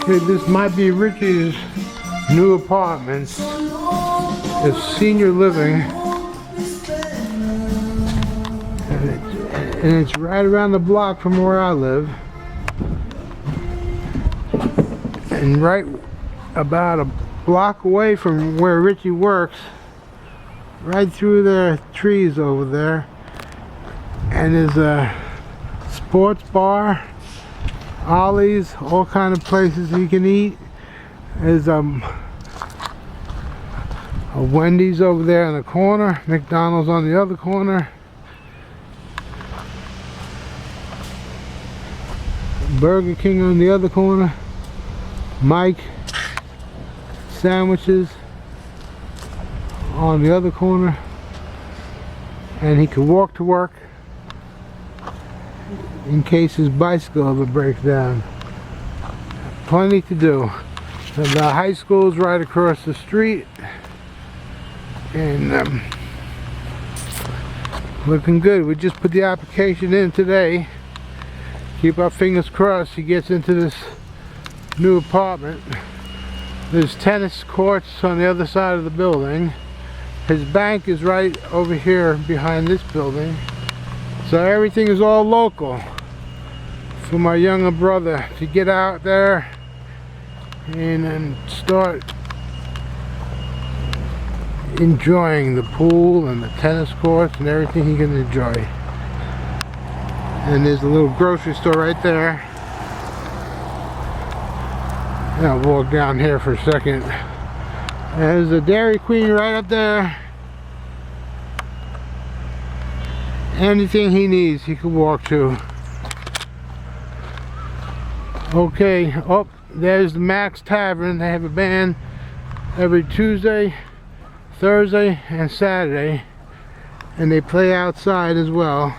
Okay, this might be Richie's new apartments. It's senior living. And it's right around the block from where I live. And right about a block away from where Richie works, right through the trees over there, and there's a sports bar, Ollie's, all kind of places you can eat. There's a Wendy's over there in the corner, McDonald's on the other corner, Burger King on the other corner, Mike sandwiches on the other corner, and he can walk to work in case his bicycle ever breaks down. Plenty to do. And the high school is right across the street, and looking good. We just put the application in today. Keep our fingers crossed he gets into this new apartment. There's tennis courts on the other side of the building. His bank is right over here behind this building. So everything is all local for my younger brother to get out there and start enjoying the pool and the tennis courts and everything he can enjoy. And there's a little grocery store right there. I'll walk down here for a second. There's a Dairy Queen right up there. Anything he needs, he can walk to. Okay, oh, there's the Max Tavern. They have a band every Tuesday, Thursday, and Saturday. And they play outside as well.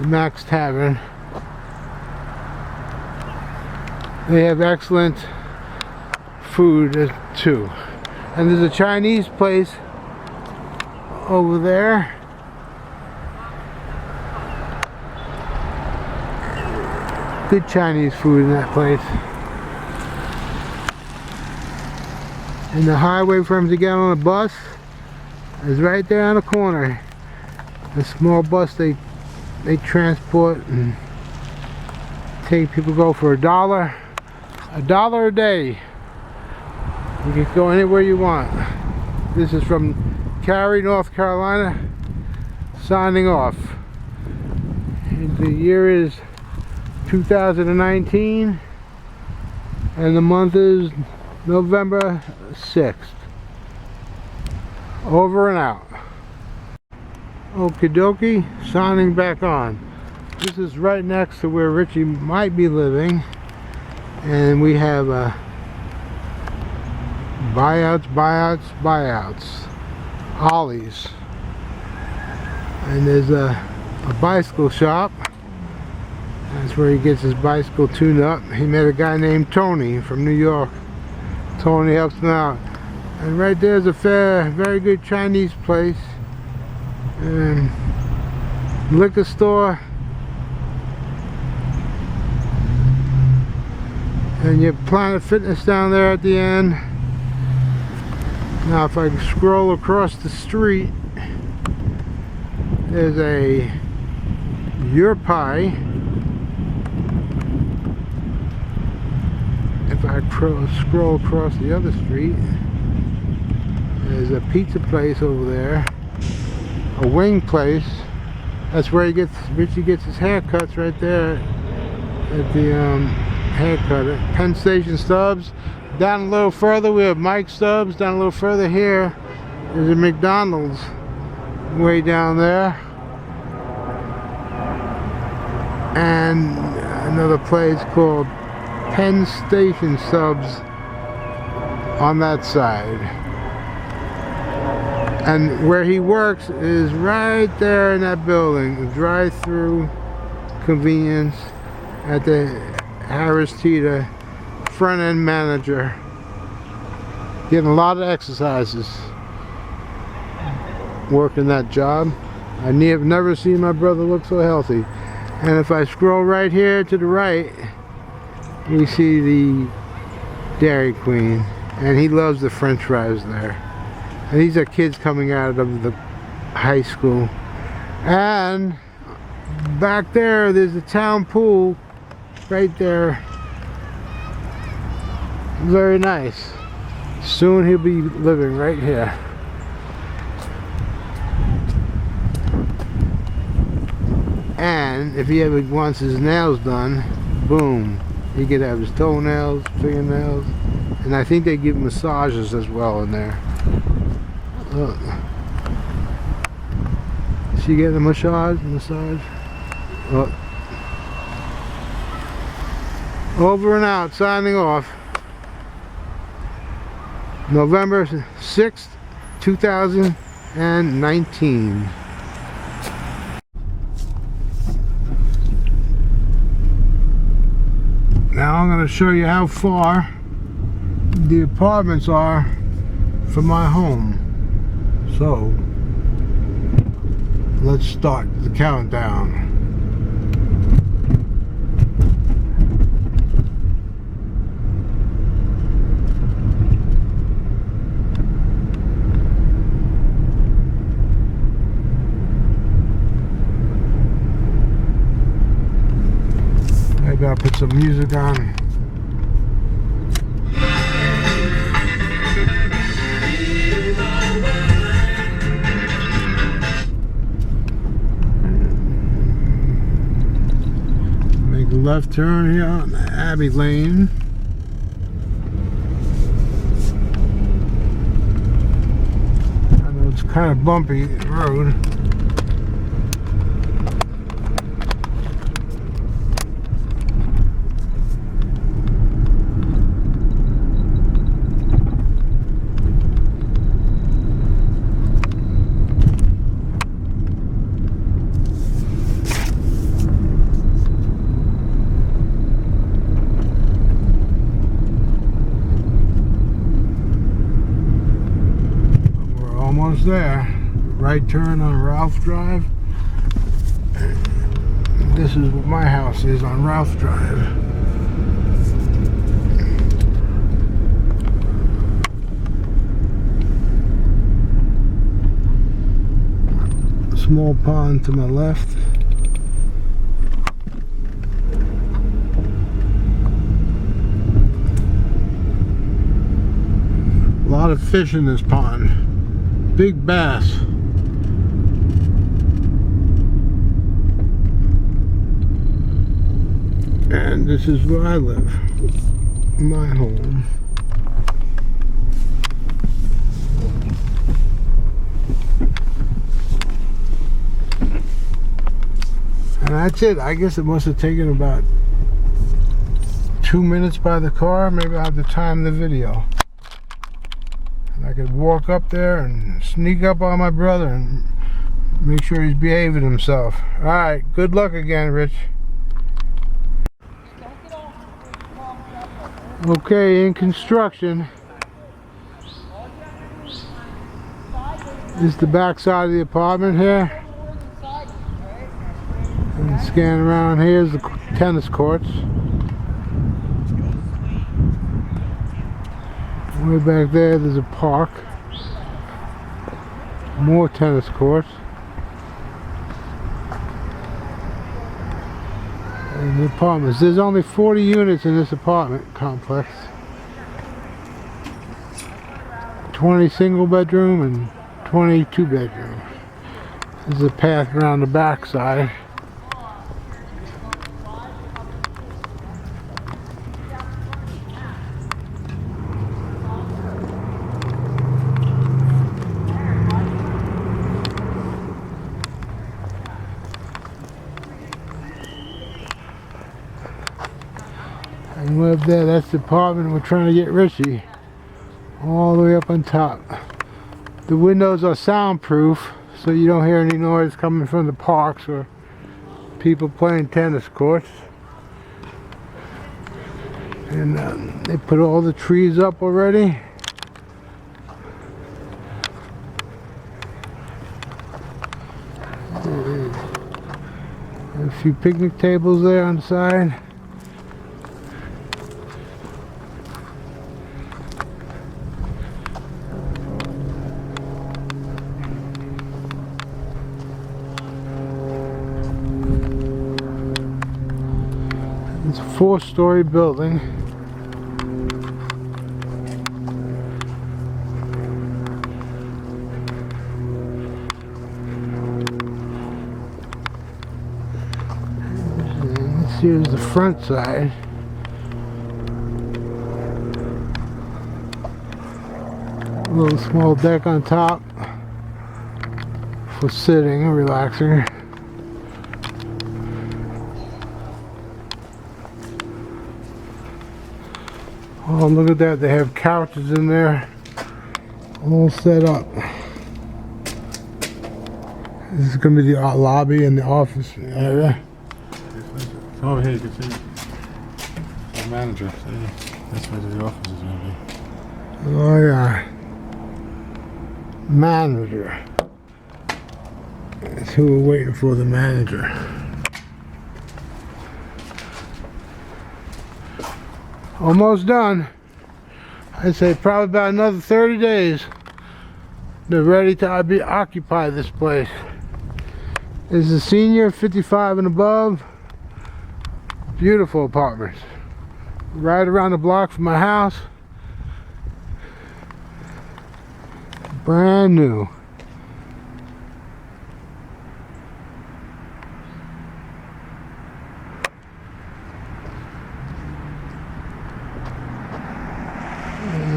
The Max Tavern. They have excellent food too. And there's a Chinese place over there. Good Chinese food in that place. And the highway for him to get on a bus is right there on the corner. A small bus they transport and take people, go for $1 a day. You can go anywhere you want. This is from Cary, North Carolina, signing off. And the year is 2019 and the month is November 6th. Over and out. Okie dokie, signing back on. This is right next to where Richie might be living, and we have buyouts, Ollie's, and there's a bicycle shop. That's where he gets his bicycle tuned up. He met a guy named Tony from New York. Tony helps him out. And right there's a very good Chinese place. And liquor store. And your Planet Fitness down there at the end. Now if I scroll across the street, there's a Your Pie. If I scroll across the other street, there's a pizza place over there, a wing place. That's where Richie gets his haircuts, right there at the haircut at Penn Station Stubbs. Down a little further we have Mike Stubbs. Down a little further here there's a McDonald's way down there, and another place called Penn Station Subs on that side. And where he works is right there in that building, the drive-through convenience at the Harris Teeter, front-end manager. Getting a lot of exercises working that job. I have never seen my brother look so healthy. And if I scroll right here to the right, we see the Dairy Queen, and he loves the French fries there. And these are kids coming out of the high school. And back there, there's a town pool right there. Very nice. Soon he'll be living right here. And if he ever wants his nails done, boom, he could have his toenails, fingernails, and I think they give massages as well in there. Look. She getting a massage? Look. Over and out, signing off. November 6th, 2019. Now I'm going to show you how far the apartments are from my home. So let's start the countdown. Maybe I'll put some music on. Make a left turn here on Abbey Lane. I know it's kind of bumpy road. Almost there. Right turn on Ralph Drive. This is what my house is on Ralph Drive. A small pond to my left. A lot of fish in this pond. Big bass. And this is where I live. My home. And that's it. I guess it must have taken about 2 minutes by the car. Maybe I'll have to time the video. I could walk up there and sneak up on my brother and make sure he's behaving himself. Alright, good luck again, Rich. Okay, in construction. This is the back side of the apartment here. And scan around here is the tennis courts. Way back there's a park. More tennis courts. And the apartments. There's only 40 units in this apartment complex. 20 single bedroom and 22 bedroom. This is a path around the back side. And way up there, that's the apartment we're trying to get Richie. All the way up on top. The windows are soundproof, so you don't hear any noise coming from the parks or people playing tennis courts. And they put all the trees up already. few picnic tables there on the side. It's a 4-story building. And this here's the front side. A little small deck on top for sitting and relaxing. Oh, look at that, they have couches in there all set up. This is going to be the lobby and the office area. Come over here, you can see the manager. See? That's where the office is going to be. Oh yeah. Manager. That's who we're waiting for, the manager. Almost done. I'd say probably about another 30 days. They're ready to occupy this place. This is a senior, 55 and above. Beautiful apartments. Right around the block from my house. Brand new.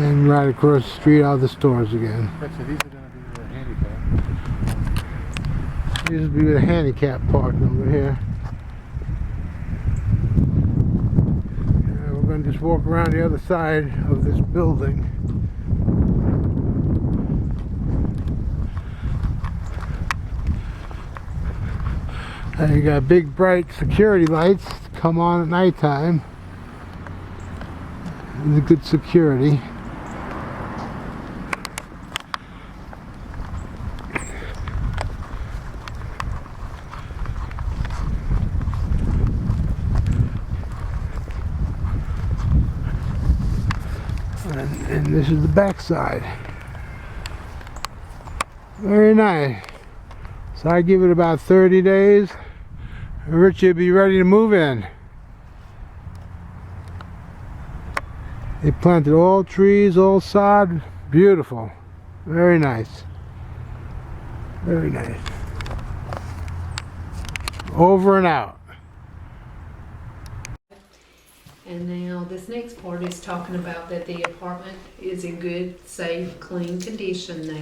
And right across the street are the stores again. Actually, these are going to be handicap. These will be the handicap parking over here. We're going to just walk around the other side of this building. And you got big bright security lights to come on at nighttime. The good security. And this is the back side. Very nice. So I give it about 30 days. Richie will be ready to move in. They planted all trees, all sod. Beautiful. Very nice. Very nice. Over and out. And now this next part is talking about that the apartment is in good, safe, clean condition now.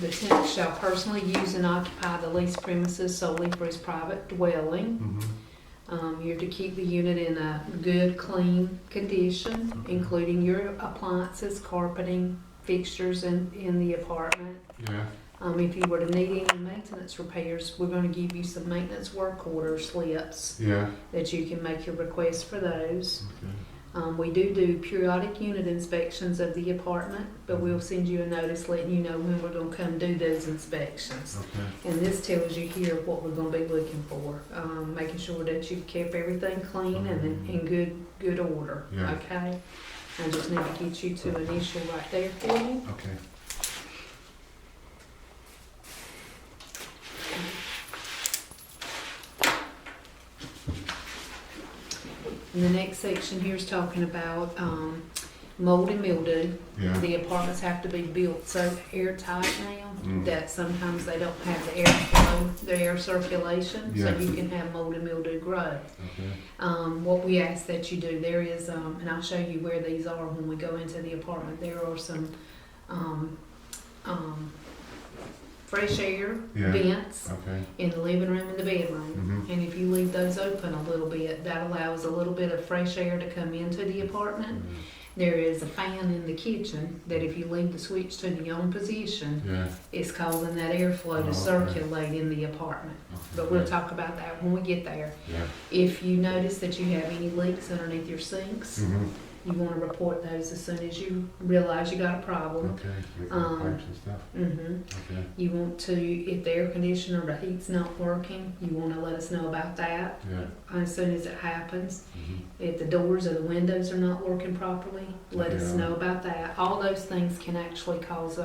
The tenant shall personally use and occupy the leased premises solely for his private dwelling. You're to keep the unit in a good, clean condition, including your appliances, carpeting, fixtures in the apartment. Yeah. If you were to need any maintenance repairs, we're going to give you some maintenance work order slips. Yeah. That you can make your request for those. Okay. We do periodic unit inspections of the apartment, but we'll send you a notice letting you know when we're going to come do those inspections. Okay. And this tells you here what we're going to be looking for, making sure that you've kept everything clean and in good order. Yeah. Okay. I just need to get you to initial right there for you. Okay. And the next section here is talking about mold and mildew. Yeah. The apartments have to be built so airtight now that sometimes they don't have the airflow, the air circulation, Yeah. so you can have mold and mildew grow. Okay. What we ask that you do, there is, and I'll show you where these are when we go into the apartment. There are some fresh air Yeah. vents Okay. in the living room and the bedroom. And if you leave those open a little bit, that allows a little bit of fresh air to come into the apartment. There is a fan in the kitchen that if you leave the switch to the on position, Yeah. it's causing that airflow Oh, to okay. circulate in the apartment. But we'll talk about that when we get there. Yeah. If you notice that you have any leaks underneath your sinks, You wanna report those as soon as you realize you got a problem. Okay, like Um, pipes and stuff. Okay. You want to, if the air conditioner or the heat's not working, you wanna let us know about that Yeah. as soon as it happens. Mhm. If the doors or the windows are not working properly, let us Yeah. know about that. All those things can actually cause,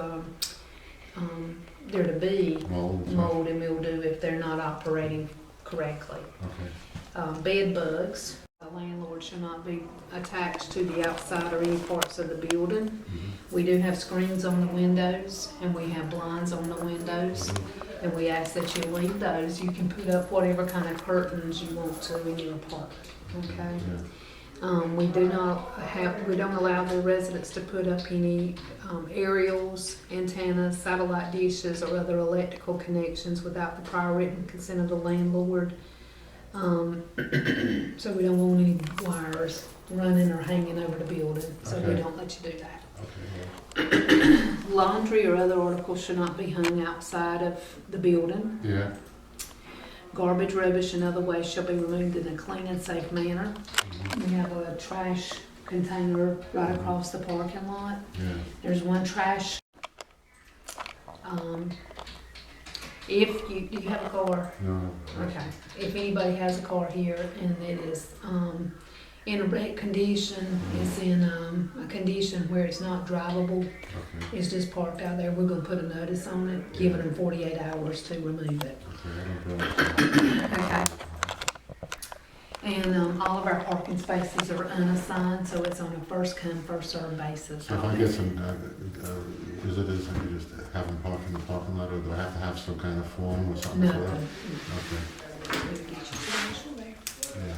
there to be Mold. and stuff. mold and mildew if they're not operating correctly. Okay. Bed bugs, the landlord shall not be attached to the outside or any parts of the building. Mhm. We do have screens on the windows and we have blinds on the windows. Mhm. And we ask that you leave those. You can put up whatever kind of curtains you want to in your apartment, okay? Yeah. We don't allow the residents to put up any aerials, antennas, satellite dishes, or other electrical connections without the prior written consent of the landlord. So we don't want any wires running or hanging over the building, so we Okay. don't let you do that. Okay. Laundry or other articles should not be hung outside of the building. Yeah. Garbage, rubbish, and other waste shall be removed in a clean and safe manner. Mhm. We have a trash container right across the parking lot. Yeah. There's one trash. If do you have a car? No. Okay. If anybody has a car here and it is in a wreck condition, it's in a condition where it's not drivable, Okay. it's just parked out there, we're gonna put a notice on it, giving them 48 hours to remove it. Okay. I don't know. Okay. And all of our parking spaces are unassigned, so it's on a first come, first served basis. So if I get some visitors, I can just have them park in the parking lot, or do I have to have some kind of form or something for that? Nothing. Okay. We'll get you to the there. Yeah.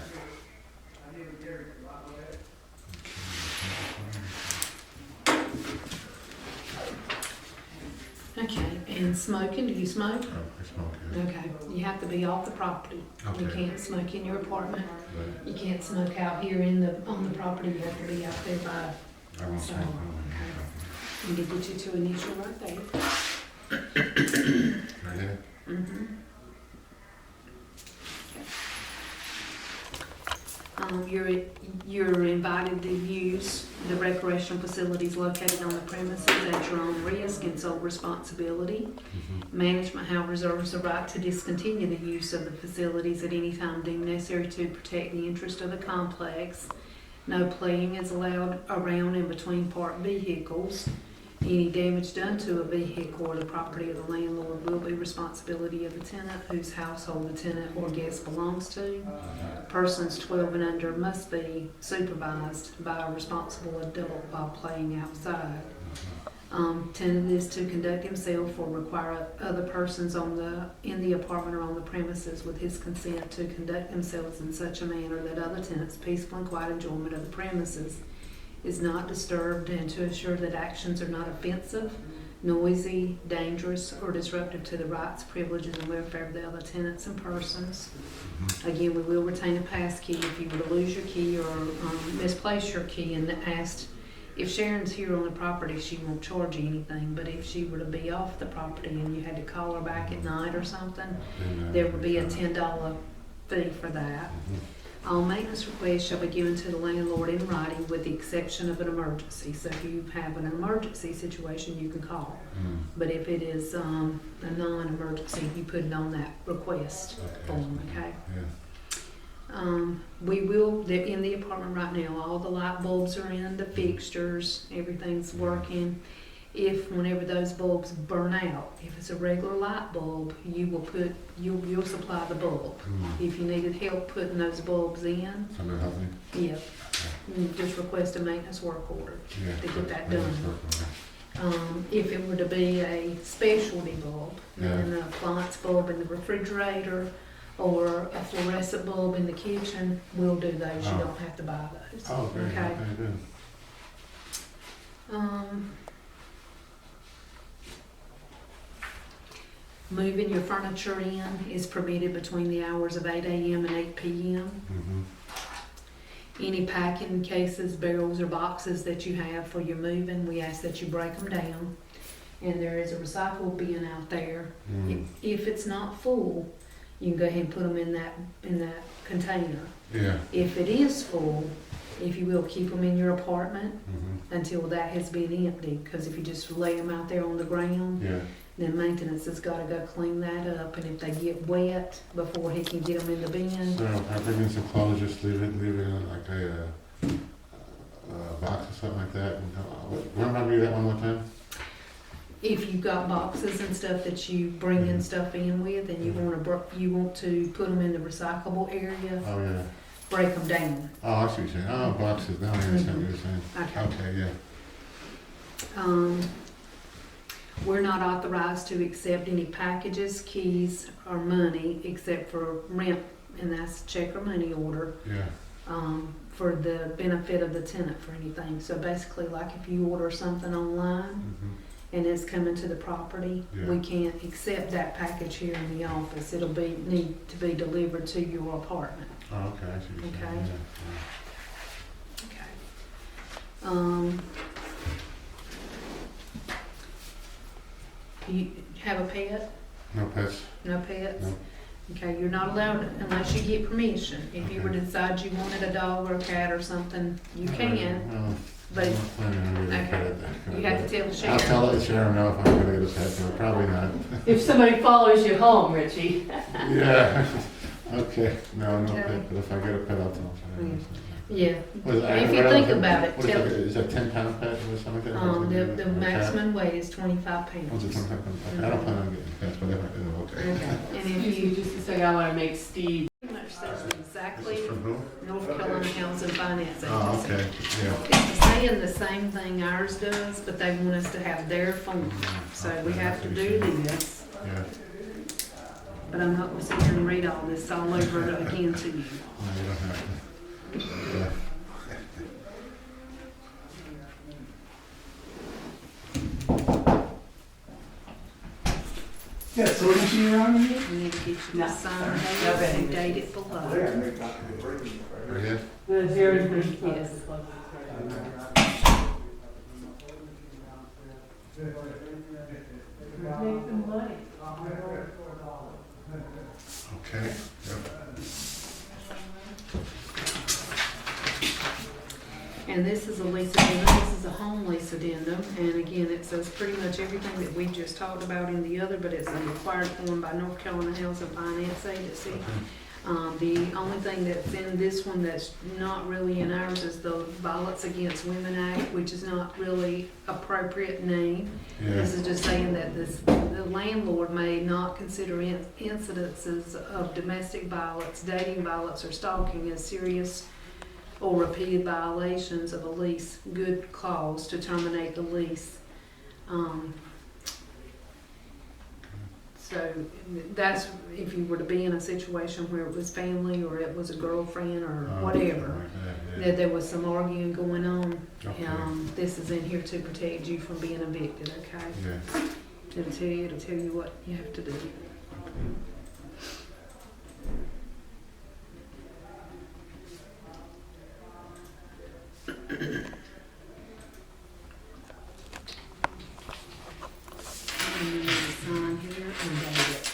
Okay, and smoking, do you smoke? Oh, I smoke, yeah. Okay, you have to be off the property. You Okay. can't smoke in your apartment. Right. You can't smoke out here on the property. You have to be out there by, I won't So, smoke. we can get you to initial right there. Right here? Mhm. You're invited to use the recreational facilities located on the premises at your own risk and sole responsibility. Mhm. Management, however, reserves the right to discontinue the use of the facilities at any time deemed necessary to protect the interest of the complex. No playing is allowed around and between parked vehicles. Any damage done to a vehicle or the property of the landlord will be responsibility of the tenant whose household the tenant or guest belongs to. Persons 12 and under must be supervised by a responsible adult while playing outside. Tenant is to conduct himself or require other persons in the apartment or on the premises with his consent to conduct themselves in such a manner that other tenants' peaceful and quiet enjoyment of the premises is not disturbed, and to assure that actions are not offensive, noisy, dangerous, or disruptive to the rights, privileges, and welfare of the other tenants and persons. Again, we will retain a pass key if you were to lose your key or misplace your key and asked. If Sharon's here on the property, she won't charge you anything, but if she were to be off the property and you had to call her back at night or something, there would be a $10 fee for that. Mhm. All maintenance requests shall be given to the landlord in writing with the exception of an emergency. So if you have an emergency situation, you can call. Mm. But if it is a non-emergency, you put it on that request form, okay? Yeah. They're in the apartment right now, all the light bulbs are in, the fixtures, everything's working. If whenever those bulbs burn out, if it's a regular light bulb, you'll supply the bulb. Mm. If you needed help putting those bulbs in, Somebody help me? yeah, you just request a maintenance work order Yeah. to get that Yeah, done. sure, okay. If it were to be a specialty bulb, Yeah. an appliance bulb in the refrigerator, or a fluorescent bulb in the kitchen, we'll do those. You Oh. don't have to buy those. Oh, great, okay, good. Moving your furniture in is permitted between the hours of 8 a.m. and 8 p.m. Mhm. Any packing cases, barrels, or boxes that you have for your moving, we ask that you break them down. And there is a recycle bin out there. Mm. If it's not full, you can go ahead and put them in that container. Yeah. If it is full, if you will, keep them in your apartment Mm-hmm. until that has been emptied. Because if you just lay them out there on the ground, Yeah. then maintenance has got to go clean that up. And if they get wet before he can get them in the bin, So if I bring in some clothes, just leave it in like a box or something like that. And, remember that one more time? if you've got boxes and stuff that you bring in Mhm. stuff in with, and you Mhm. you want to put them in the recyclable area, Oh, yeah. break them down. Oh, I see what you're saying. Oh, boxes. Now I understand what you're saying. Okay. Okay, yeah. We're not authorized to accept any packages, keys, or money except for rent, and that's check or money order, Yeah. for the benefit of the tenant for anything. So basically, like if you order something online Mm-hmm. and it's coming to the property, Yeah. we can't accept that package here in the office. It'll need to be delivered to your apartment. Oh, okay, I see what you're saying. Okay. Yeah, Okay. You have a pet? yeah. No pets? No pets? No. Okay, you're not allowed unless you get permission. If you were to Okay. decide you wanted a dog or a cat or something, you can, Well, but I'm not planning on getting a okay. pet at that. You have to tell the I'll sheriff. tell the sheriff now if I'm gonna get a pet, but probably not. If somebody follows you home, Richie. Yeah. Okay, no Okay. pet, but if I get a pet, I'll tell the sheriff. Yeah, What is it? if you think about it, What is tell, that, is that 10-pound pet or something like that? the maximum weight is 25 What's it, pounds. 10 pounds? Okay, I don't plan on getting pets, but if I do, okay. Okay, and if Excuse you me just a second, I want to make Steve. pretty much says exactly This is from who? North Carolina Housing Finance Oh, Agency. okay, yeah. It's saying the same thing ours does, but they want us to have their form. So we Okay, have to I see do what you're this, Yeah, but I'm not gonna sit here and read all this all over again to you. no, you don't have to. Yeah. Yeah, so machine around here? You need to get you No, to sign sorry. this No, and baby. date it below. Right here? The very Yes. Make some money. Okay, yep. And this is a lease addendum, this is a home lease addendum, and again, it says pretty much everything that we just talked about in the other, but it's a required form by North Carolina Housing Finance Agency. The only thing that's in this one that's not really in ours is the Violence Against Women Act, which is not really appropriate name. Yeah, This is just saying that the landlord may not consider incidences of domestic violence, dating violence, or stalking as serious or repeated violations of a lease good cause to terminate the lease. So that's if you were to be in a situation where it was family or it was a girlfriend or whatever, yeah. that there was some arguing going on. Okay, This is in here to protect you from being evicted, okay? yeah. It'll tell you what you have to do. And you need to sign here and date it.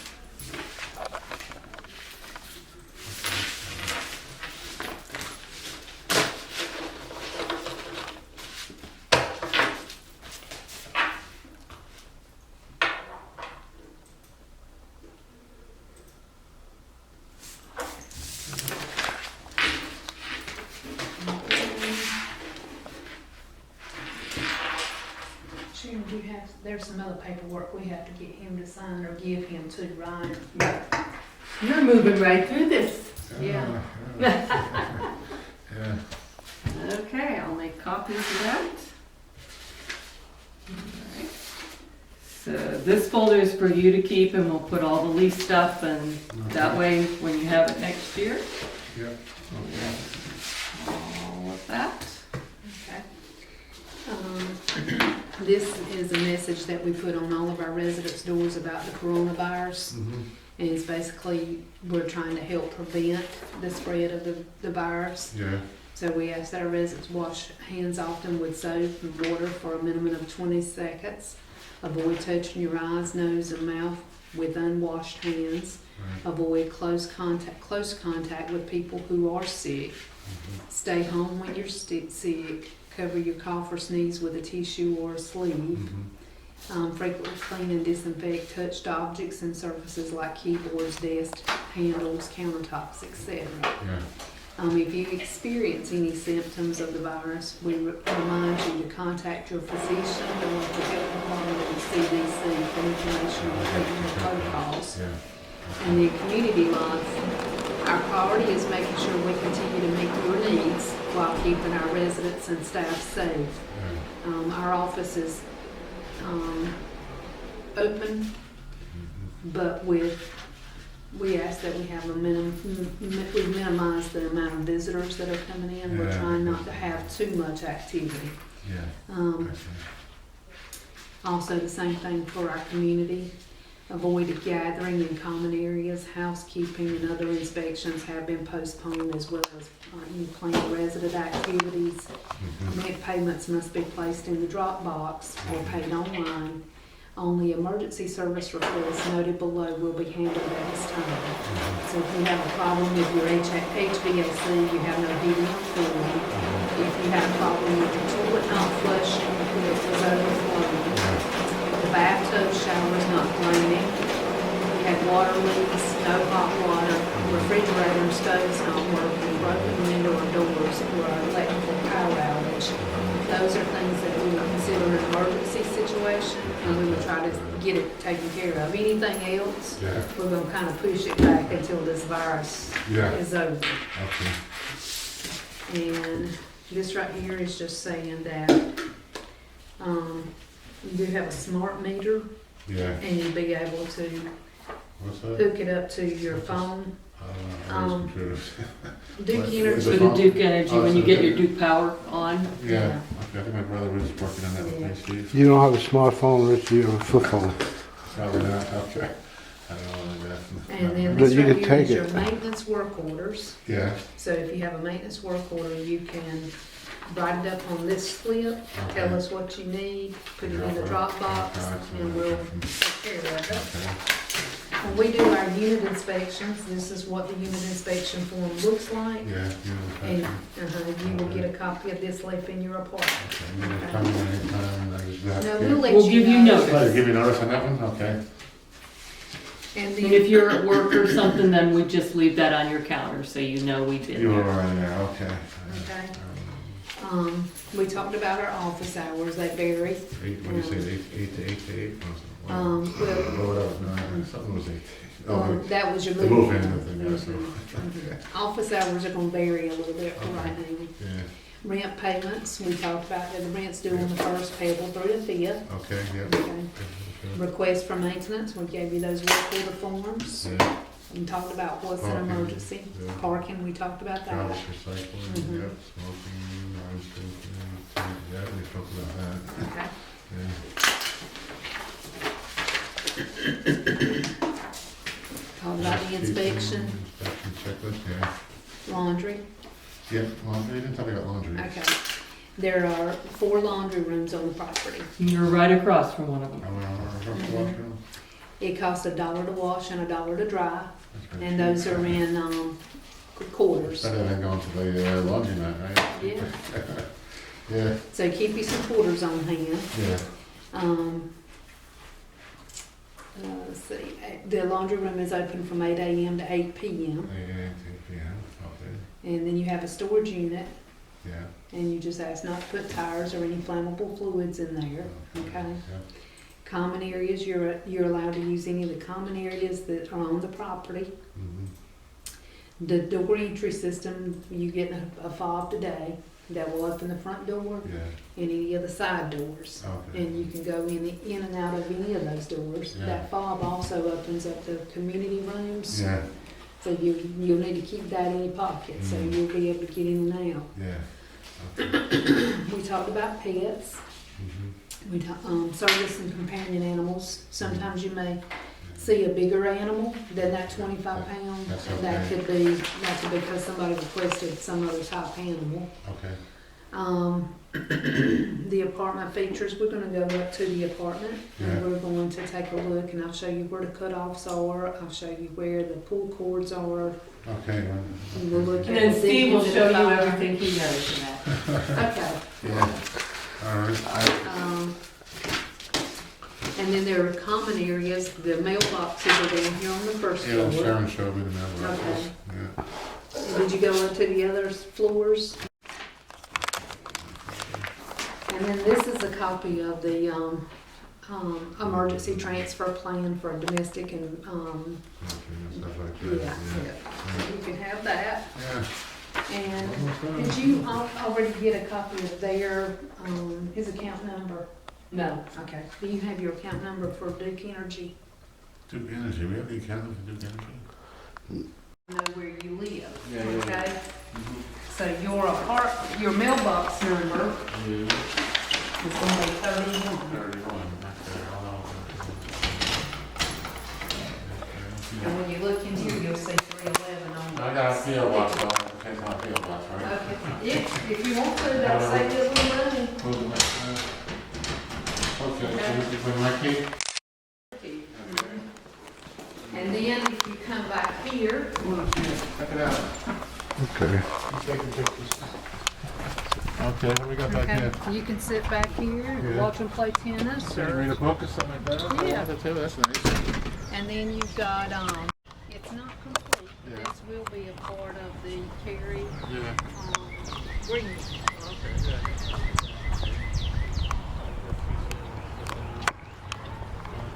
Sharon, do you have, there's some other paperwork we have to get him to sign or give him to, right? You're moving right through this. Yeah. Yeah. Okay, I'll make copies of that. Alright. So this folder is for you to keep, and we'll put all the lease stuff, and that way, when you have it next year, Yeah, okay. all of that. Okay. This is a message that we put on all of our residents' doors about the coronavirus. Mhm. And it's basically, we're trying to help prevent the spread of the virus. Yeah, So we ask that our residents wash hands often with soap and water for a minimum of 20 seconds. Avoid touching your eyes, nose, and mouth with unwashed hands. right. Avoid close contact with people who are sick. Stay home when you're sick. Cover your cough or sneeze with a tissue or a sleeve. Frequently clean and disinfect touched objects and surfaces like keyboards, desks, handles, countertops, etc. Yeah. If you experience any symptoms of the virus, we remind you to contact your physician or the health department of the CDC for information on treatment protocols. Yeah. And the community month, our priority is making sure we continue to meet your needs while keeping our residents and staff safe. Yeah. Our office is open, but we ask that we have we minimize the amount of visitors that are coming in. We're Yeah. trying not to have too much activity. Yeah. Um, Okay. Also, the same thing for our community. Avoid gathering in common areas. Housekeeping and other inspections have been postponed, as well as any planned resident activities. Rent payments must be placed in the drop box or paid online. Only emergency service requests noted below will be handled at this time. So if you have a problem with your HVAC, you have no heating or cooling. If you have a problem with your toilet not flushing, it was overflowing. The bathtub shower's not cleaning. You had water leaks, no hot water, refrigerator and stoves not working, broken window or doors, or an electrical power outage. Those are things that we would consider an emergency situation, and we would try to get it taken care of. Anything else, Yeah. we're gonna kind of push it back until this virus Yeah. is over. Okay. And this right here is just saying that, you do have a smart meter, Yeah. and you'll be able to What's that? hook it up to your phone. Um, Duke What- Energy. For the Duke Energy, when you get your Duke Power on. Yeah. Okay, I think my brother was working on that with Yeah. me, Steve. You don't have a smartphone, Rich, you have a flip phone. Probably not, okay. I don't know that. And then But this you right can here take is your it. maintenance work orders. Yeah. So if you have a maintenance work order, you can write it up on this slip, tell Okay. us what you need, put it in the drop box, and we'll take care of it. Okay. When we do our unit inspections, this is what the unit inspection form looks like. Yeah, And you you will get a copy of this left in your apartment. okay. You come in anytime, I just have No, to- we'll let We'll you give you know. notice. Oh, you give me notice on that one? Okay. And And if then, you're at work or something, then we just leave that on your counter so you know we did You were that. right there, okay. okay, we talked about our office hours, they vary. Eight, what do you say, eight to eight? What Well, was no, something was eight. Oh, that was your the move. move-in thing, yeah, so. Office hours are gonna vary a little bit for right now. Yeah, Rent payments, we talked about that the rent's due on the first, payable through the fifth. okay, yeah. Okay. Request for maintenance, we gave you those work order forms. Yeah, We talked about what's an Parking, emergency. yeah. Parking, we talked about garbage that. recycling, Mhm. yep, smoking, non-smoking, yeah, we talked about that, Okay. yeah. Talked about the inspection, Inspection checklist, yeah. laundry. Yeah, laundry, you didn't tell me about laundry. Okay. There are 4 laundry rooms on the property. You're right across from one of them. I went over to washroom. It costs $1 to wash and $1 to dry, That's very and cheap. those are in quarters. Better than going to the laundromat, right? Yeah. Yeah, So keep you some quarters on hand. yeah, Let's see, the laundry room is open from 8 a.m. to 8 p.m. yeah, okay, And then you have a storage unit, yeah. and you just ask not to put tires or any flammable fluids in there, okay? Yeah. Common areas, you're allowed to use any of the common areas that are on the property. Mhm. The door entry system, you get a fob today that will open the front door Yeah, and any of the side doors. okay. And you can go in and out of any of those doors. Yeah. That fob also opens up the community rooms. Yeah, So you'll need to keep that in your pocket, so Mm. you'll be able to get in and out. yeah. Okay. We talked about pets. Mhm. We talked, service and companion animals. Sometimes you may see a bigger animal than that 25 pound. That's And that okay. could be because somebody requested some other type animal. Okay, The apartment features, we're gonna go up to the apartment Yeah. and we're going to take a look and I'll show you where the cutoffs are, I'll show you where the pull cords are. Okay. And we'll look And at then the Steve will diggings show in the you fire. everything he knows in that. Okay. Yeah. All right. And then there are common areas, the mailboxes are down here on the first Yeah, floor. Sharon showed me the mailbox. Okay. Yeah. Did you go into the other floors? And then this is a copy of the, emergency transfer plan for domestic and, Okay, stuff like that. yeah, so you can have that. Yeah. And did you already get a copy of their, his account number? No. Okay. Do you have your account number for Duke Energy? Duke Energy. We have the account for Duke Energy. Know where you live, Yeah, yeah, yeah. okay? So your mailbox number Yeah. is gonna be 31. 31. Okay. And when you look in here, you'll see 311 on I it. got a PO box. So I'll take my PO box, right? Okay, yeah, if you want to, that'll save you a little money. Close it back. Okay, so this is for my key? And then if you come back here, Check it out. Okay. Taking pictures. Okay, what we got back okay, here? you can sit back here and Yeah. watch them play tennis Can you read or, a book or something like that? Okay, Yeah. That's too. That's nice. and then you've got, it's not complete. Yeah. This will be a part of the Cary, Yeah. agreement. Okay, yeah.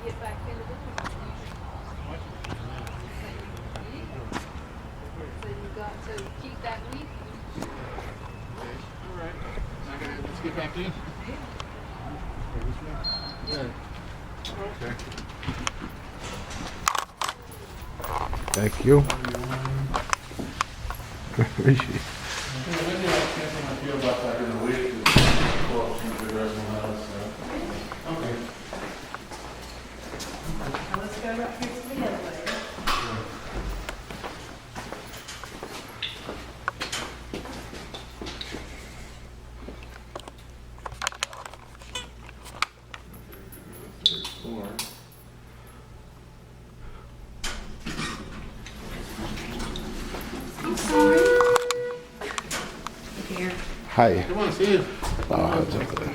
Get back into the room. So you've got to keep that with you. All right. Let's get back in. Yeah. Okay. Thank you. Richies. Okay. Now let's go right here to the elevator. I'm sorry. Here. Hi. Come on, see you. Oh, it's okay.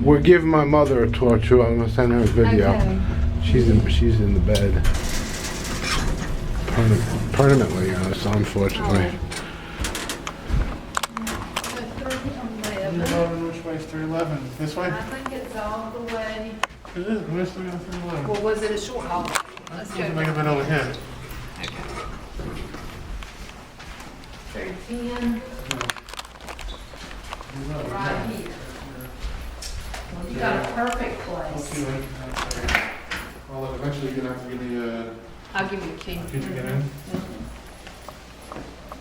We're giving my mother a tour too. I'm gonna send her a video. Okay. She's in the bed. Permanently, unfortunately. Which way is 311? This way? I think it's all the way. It is. Where's 311? Well, was it a short haul? Let's go. Make a bit over here. 310, right here. Well, you got a perfect place. Well, eventually you're gonna have to give me a I'll give you a key. key to get in.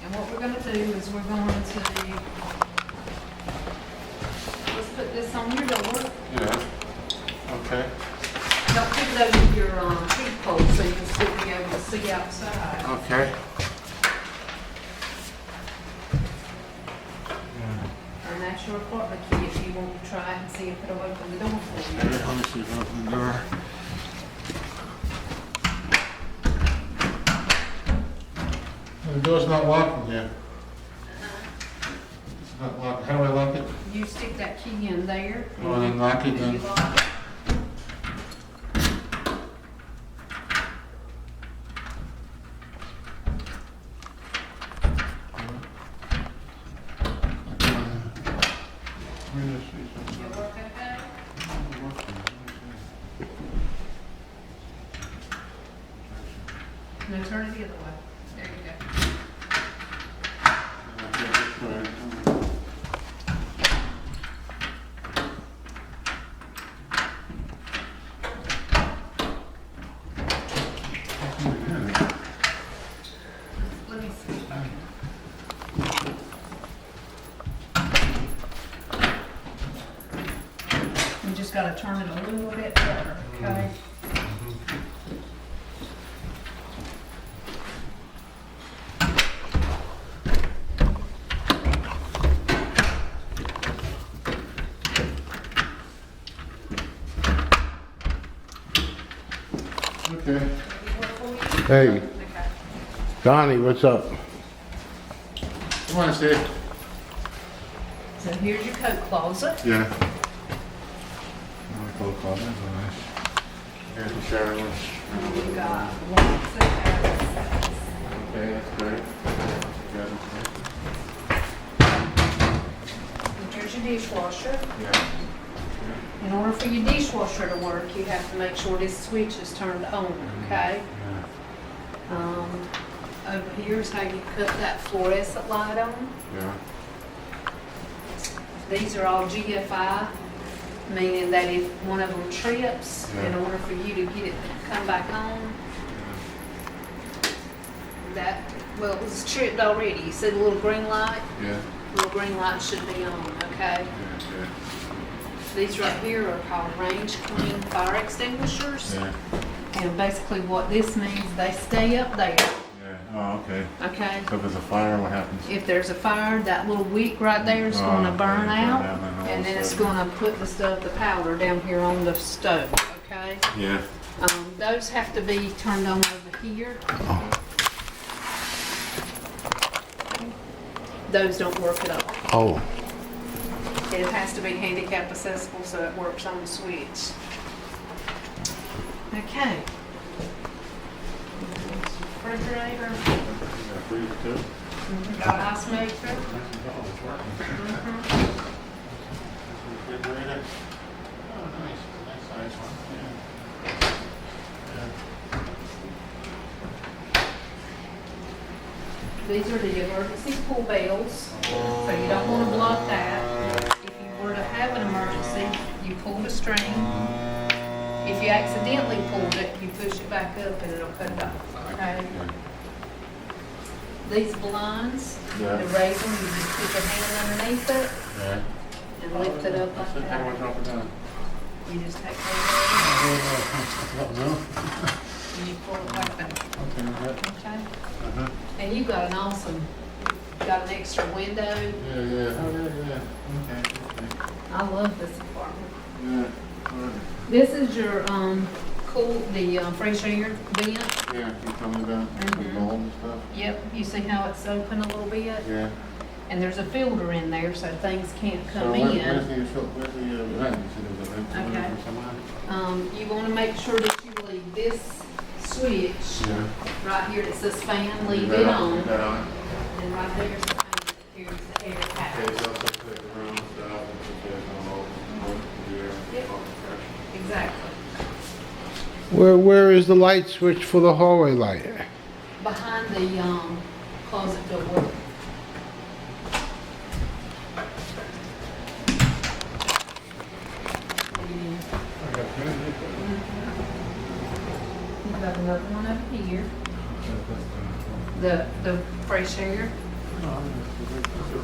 And what we're gonna do is we're going to, let's put this on your door. Yeah. Okay. Don't put it over your peephole so you'll still be able to see outside. Okay. And that's your apartment key if you want to try it and see if it'll open the door for you. Let me see if I open the door. The door's not locking yet. It's not locked. How do I lock it? You stick that key in there. Oh, and then lock it and then? you lock it. You work okay? No, turn it the other way. There you go. Let me see. just gotta turn it a little bit better, okay? Okay. Hey, Okay. Donnie, what's up? Come on, Steve. So here's your coat closet. Yeah. I like closet. That's nice. Here's the shower room. We've got lots of access. Okay, that's great. And here's your dishwasher. Yeah. In order for your dishwasher to work, you have to make sure this switch is turned on, okay? Over here is how you cut that fluorescent light on. Yeah. These are all GFI, meaning that if one of them trips, in Yeah. order for you to get it to come back on, that, well, it was tripped already. You see the little green light? Yeah. Little green light should be on, okay? Yeah. These right here are called range clean fire extinguishers. Yeah. And basically what this means, they stay up there, Yeah. Oh, okay. okay? So if there's a fire, what happens? If there's a fire, that little wick right there is gonna Oh, burn okay, out, burn out, and then it's gonna put the stuff, the powder down here on the stove, okay? Yeah. Those have to be turned on over here. Those don't work at all. Oh, It has to be handicap accessible so it works on the switch. Okay. Refrigerator, Yeah, freezer too? got ice maker. Oh, it's working. Mhm. Refrigerator. Oh, nice. Nice size one. Yeah. These are the emergency pull bells, so you don't want to block that. If you were to have an emergency, you pull the string. If you accidentally pulled it, you push it back up and it'll cut it off, okay? These blinds, to Yeah. raise them, you just put your hand underneath it Yeah. and lift it up like How that. much off it down? You just take hold of No. it and you pull it like that, Okay, good. okay? Uh-huh. And you've got an awesome, got an extra window. Yeah, yeah. Oh, yeah, yeah. Okay, okay. I love this apartment. Yeah. All right. This is your, cool, the fresh air vent. Yeah, you tell me about the Mhm. bulb and stuff? Yep, you see how it's open a little bit? Yeah. And there's a filter in there so things can't So come where's in. the, where's the vent? You said there's a vent Okay. from somewhere? You wanna make sure that you leave this switch Yeah. right here that says fan, leave Leave it that on. Leave that on. And right there's the fan, here's the air Okay, tap. so it's like the room stuff, and put this on all the air. Yep. all the Exactly. where is the light switch for the hallway light? Behind the, closet door. You've got another one up here, the fresh air.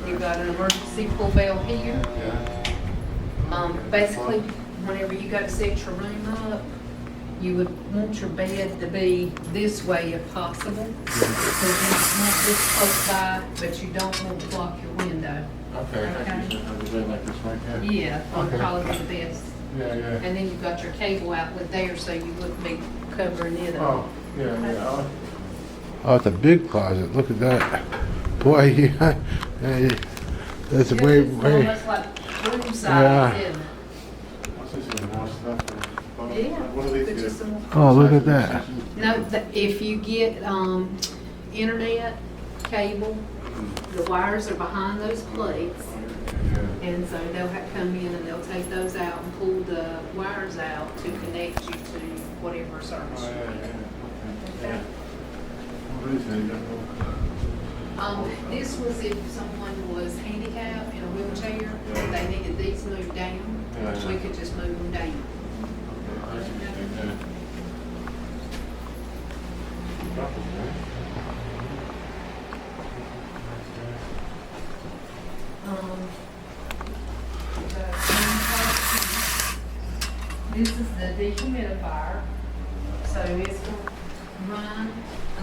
You've got an emergency pull bell here. Basically, whenever you go to set your room up, you would want your bed to be this way if possible. Because you want this close by, but you don't want to block your window. Okay, I can have the bed like this right here. Yeah, that would Okay. probably be the best. Yeah, yeah. And then you've got your cable outlet there, so you wouldn't be covering it up. Oh, yeah, yeah. Oh, it's a big closet. Look at that. Boy, yeah, that's Yeah, way, it's way. almost like room Yeah. size, isn't it? What's this, is more stuff? Yeah. What do these Put do? you some- Oh, look at that. No, if you get, internet, cable, the wires are behind those plates. Yeah. And so they'll have to come in and they'll take those out and pull the wires out to connect you to whatever service Oh, you yeah, need. yeah, okay, yeah. What is it? You got no- This was if someone was handicapped in a wheelchair, they needed these moved down, Yeah, we yeah. could just move them down. Okay, I see what you're saying, yeah. Drop it, man. The clean part, This is the dehumidifier, so it's gonna run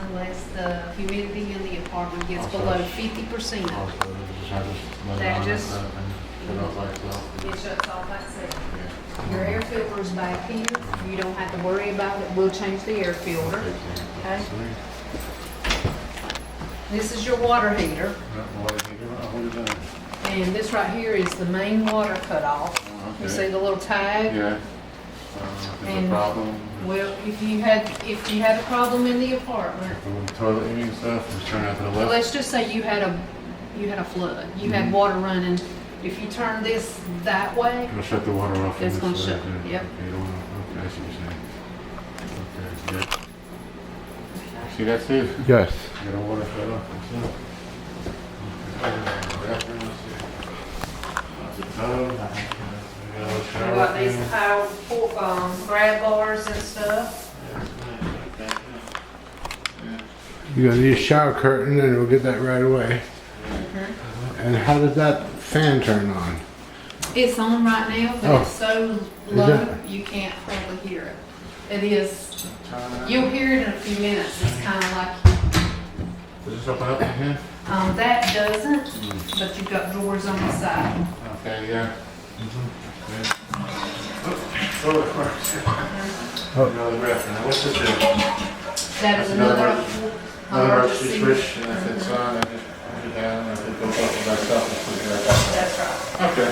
unless the humidity in the apartment gets below 50%. That just- It shuts off by itself. Your air filter is back here. You don't have to worry about it. We'll change the air filter. Okay? This is your water heater. And this right here is the main water cutoff. You see the little tag? Yeah. And- Problem. Well, if you had a problem in the apartment, Toilet and stuff, just turn out to the well, left. let's just say you had a flood. You had water running. If you turn this that way, Gonna shut the water off. It's from gonna this shut, side, yeah. yep. Okay, you don't wanna- okay, I see what you're saying. Okay, yeah. See that, Steve? Yes. You got a water shut off. That's it. Okay, bathroom, let's see. Lots of tub. We got a little we shower got these thing. power grab bars and stuff. Yeah, it's nice. Okay, yeah. You're gonna need a shower curtain and we'll get that right away. And how does that fan turn on? It's on right now, Oh. but it's so Is low it? you can't hardly hear it. It is. Turn it on. You'll hear it in a few minutes. It's kind of like Does this open up in here? that doesn't, but you've got drawers on the side. Okay, yeah. Okay. Oh, of course. Oh. Another bathroom. What's this do? That is That's another another emergency switch, and if it's on, I just push it down, and if it goes up by itself, it's put it right back. That's right. Okay.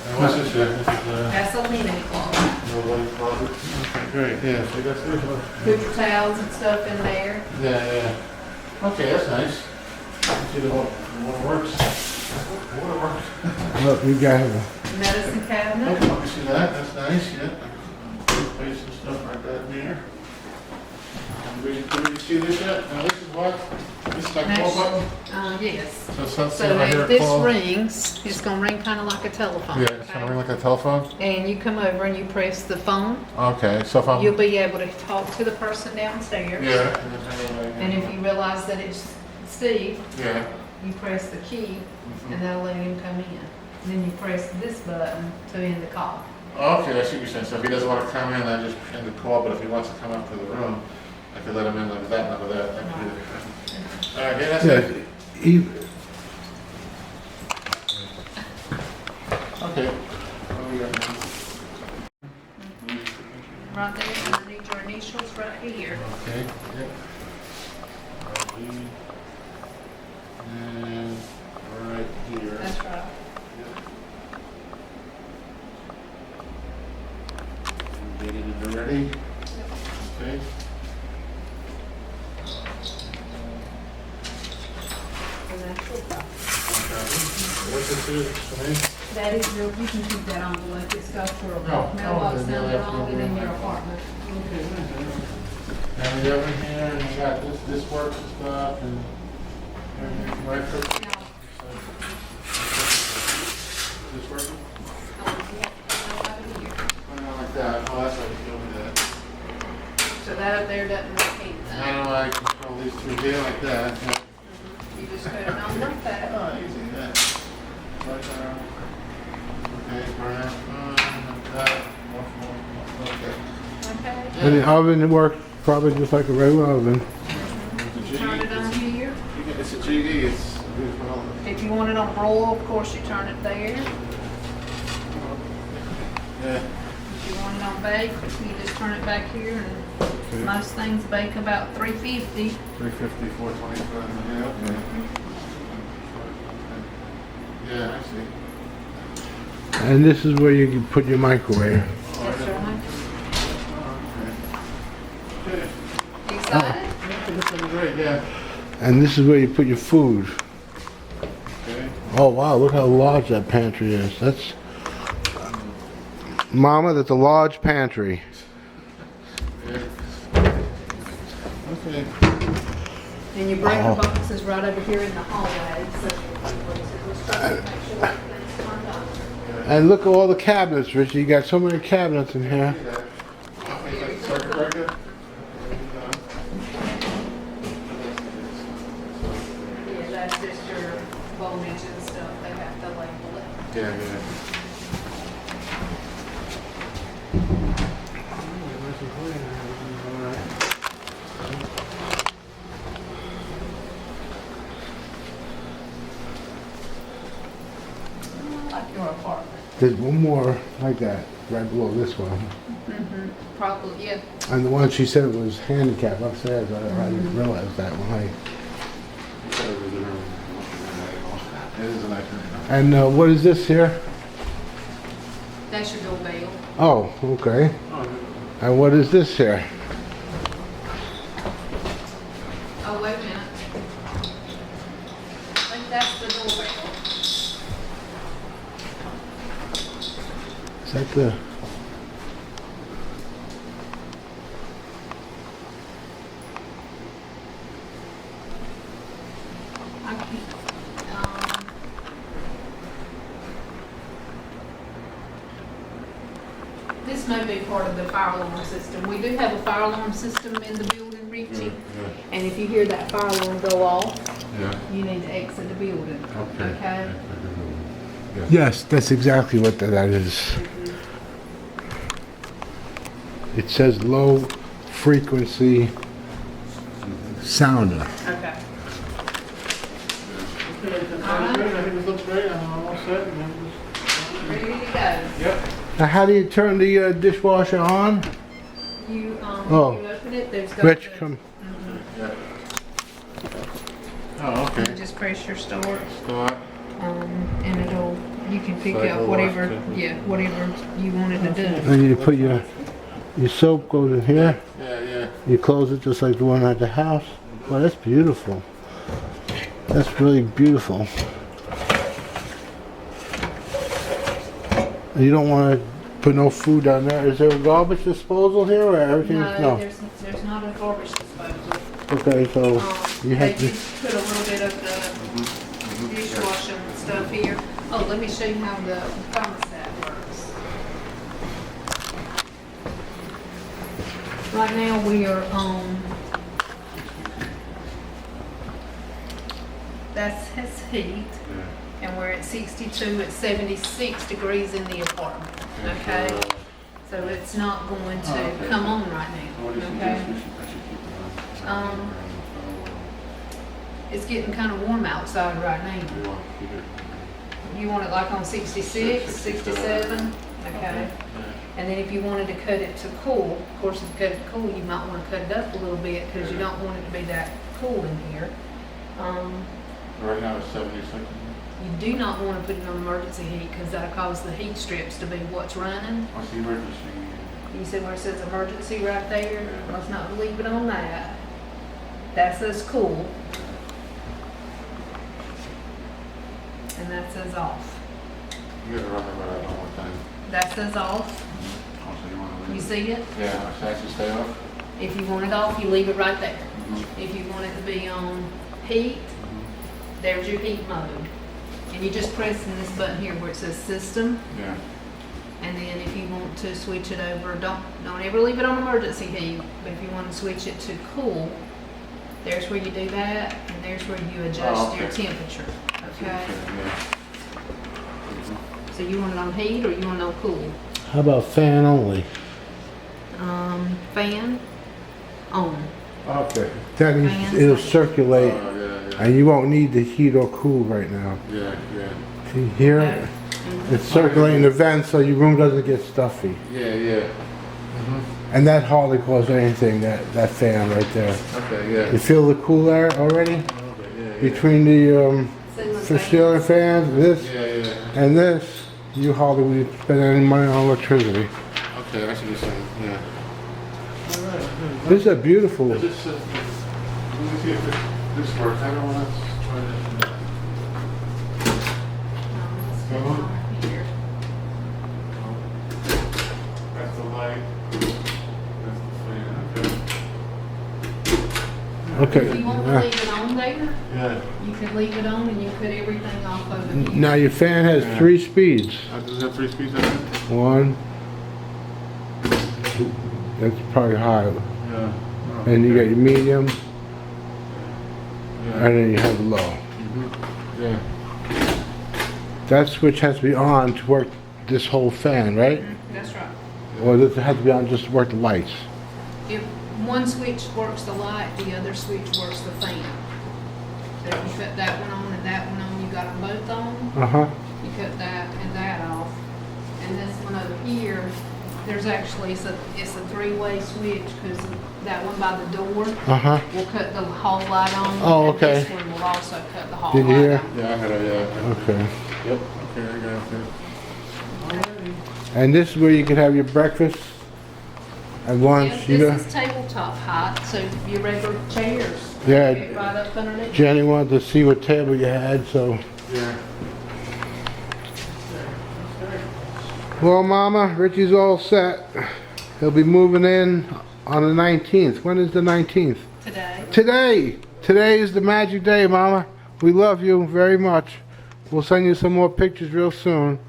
And what's this do? This is That's a linen closet. nobody closet. Okay, great, yeah, so you got this one. Put your towels and stuff in there. Yeah, yeah. Okay, that's nice. See the water works. Water works. Look, we got a Medicine cabinet. Okay, let me see that, that's nice, yeah. Place some stuff like that in here. Did we see this yet? Now this is what? This is like a call button? Yes. So something So right here, if this call. rings, it's gonna ring kind of like a telephone. Yeah, it's gonna ring like a telephone? And you come over and you press the phone. Okay, so if I'm. You'll be able to talk to the person downstairs. Yeah. And if you realize that it's Steve, Yeah. you press the key and that'll let him come in. Then you press this button to end the call. Okay, I see what you're saying. So if he doesn't want to come in, I just end the call, but if he wants to come up to the room, I could let him in like that, not with that. I can do that. All right, yeah, that's yeah, it. he- Okay. What do we got now? Right there, underneath your initials right here. Okay, yep. And right here. That's right. Get it in ready. Okay. And that's your copy. What's this do for me? That is your, you can keep that envelope. It's got your Oh, mailbox oh, down yeah, there, that's all good. in your apartment. And we have in here, and we got this works and stuff, and everything, right? For Now, this working? yeah, over here. Like that. Oh, that's how you do that. So that up there doesn't repeat that. How do I control these two here like that? Yeah. You just put it on like that. Oh, easy, yeah. Right there. Okay, grab, like that. Okay. Okay? and the oven works probably just like a regular oven. You turn it on here. It's a GD, it's, well, If you want it on broil, of course, you turn it there. yeah. If you want it on bake, you just turn it back here. And most things bake about 350. 350, 425, yeah, okay. Yeah, I see. And this is where you can put your microwave. That's right. Okay. You excited? This is great, yeah. And this is where you put your food. Okay. Oh wow, look how large that pantry is. That's Mama, that's a large pantry. Yeah. Okay. And your breaker box is right over here in the hallway. So we'll try to make sure everything's turned on. And look at all the cabinets, Richie. You got so many cabinets in here. Circuit breaker? Yeah, that's just your voltage and stuff. They have to label it. Yeah, yeah. Like your apartment. There's one more like that, right below this one. Probably, yeah. And the one she said was handicapped upstairs. I didn't realize that one. It is a nice room. And what is this here? That's your doorbell. Oh, okay. Oh, And what is this here? Oh, wait a minute. I think that's the doorbell. Is that the... I can't, this may be part of the fire alarm system. We do have a fire alarm system in the building, Richie. And if you hear that fire alarm go off, yeah. you need to exit the building. Okay? Yes, that's exactly what that is. It says low frequency sounder. Okay. I think this looks great. I'm all set. And then Ready to go. Yep. Now, how do you turn the dishwasher on? You, Oh. you open it, there's got Rich, the- come. Yeah. Oh, okay. You just press your start, Start. and it'll, you can pick Cycle out whatever, wash, yeah, whatever you wanted to do. And you put your soap goes in here. Yeah. You close it just like the one at the house. Well, that's beautiful. That's really beautiful. You don't want to put no food down there. Is there a garbage disposal here or everything's No, there's not a garbage disposal. Okay, so you They have to. just put a little bit of the dishwashing stuff here. Oh, let me show you how the thermostat works. Right now, we are on, that's his heat, and we're at 62, it's 76 degrees in the apartment, okay? So it's not going to come on right now, okay? It's getting kind of warm outside right now. You want it like on 66, 67? Okay. And then if you wanted to cut it to cool, of course, if you cut it to cool, you might want to cut it up a little bit because you don't want it to be that cool in here. Right now it's 76. You do not want to put it on emergency heat because that'll cause the heat strips to be what's running. What's the emergency? You see where it says emergency right there? Let's not leave it on that. That says cool. And that says off. You gotta run over that one more time. That says off. Oh, so you wanna leave You it? see it? Yeah, I actually stay off. If you want it off, you leave it right there. Mm-hmm. If you want it to be on heat, there's your heat mode. And you just press in this button here where it says system. Yeah. And then if you want to switch it over, don't ever leave it on emergency heat. But if you want to switch it to cool, there's where you do that, and there's where you adjust your temperature. Okay? Yeah. So you want it on heat or you want it on cool? How about fan only? Fan on. Okay. That means Fans it'll only. circulate, Yeah. and you won't need the heat or cool right now. Yeah. See here, Okay. it's circulating the vent so your room doesn't get stuffy. Yeah. And that hardly causes anything, that fan right there. Okay, yeah. You feel the cool air already? Okay, yeah. Between the Ceiling ceiling fans, this, Yeah. and this, you hardly would spend any money on electricity. Okay, I see what you're saying. Yeah. Alright. This is a beautiful. Let me see if this works. I don't want to try this. Here. That's the light. That's the fan. Okay. If you want to leave it on there, Yeah. you could leave it on and you put everything off of it. Now your fan has 3 speeds. Does it have 3 speeds? I think? 1, 2, that's probably high. Yeah. And you got your medium, Yeah. and then you have low. Yeah. That switch has to be on to work this whole fan, right? That's right. Or does it have to be on just to work the lights? if one switch works the light, the other switch works the fan. So if you cut that one on and that one on, you got them both on, Uh-huh. you cut that and that off. And this one over here, there's actually, it's a three-way switch, because that one by the door Uh-huh. will cut the hall light on. Oh, and okay. this one will also cut the hall Did you light hear? on. Yeah, I had a, Okay. yep, okay, I got it. And this is where you can have your breakfast and lunch, Yeah, you know? this is tabletop height, so your regular chairs. Yeah. Fit right up underneath. Jenny wanted to see what table you had, so. Yeah. Well, Mama, Richie's all set. He'll be moving in on the 19th. When is the 19th? Today. Today! Today is the magic day, Mama. We love you very much. We'll send you some more pictures real soon.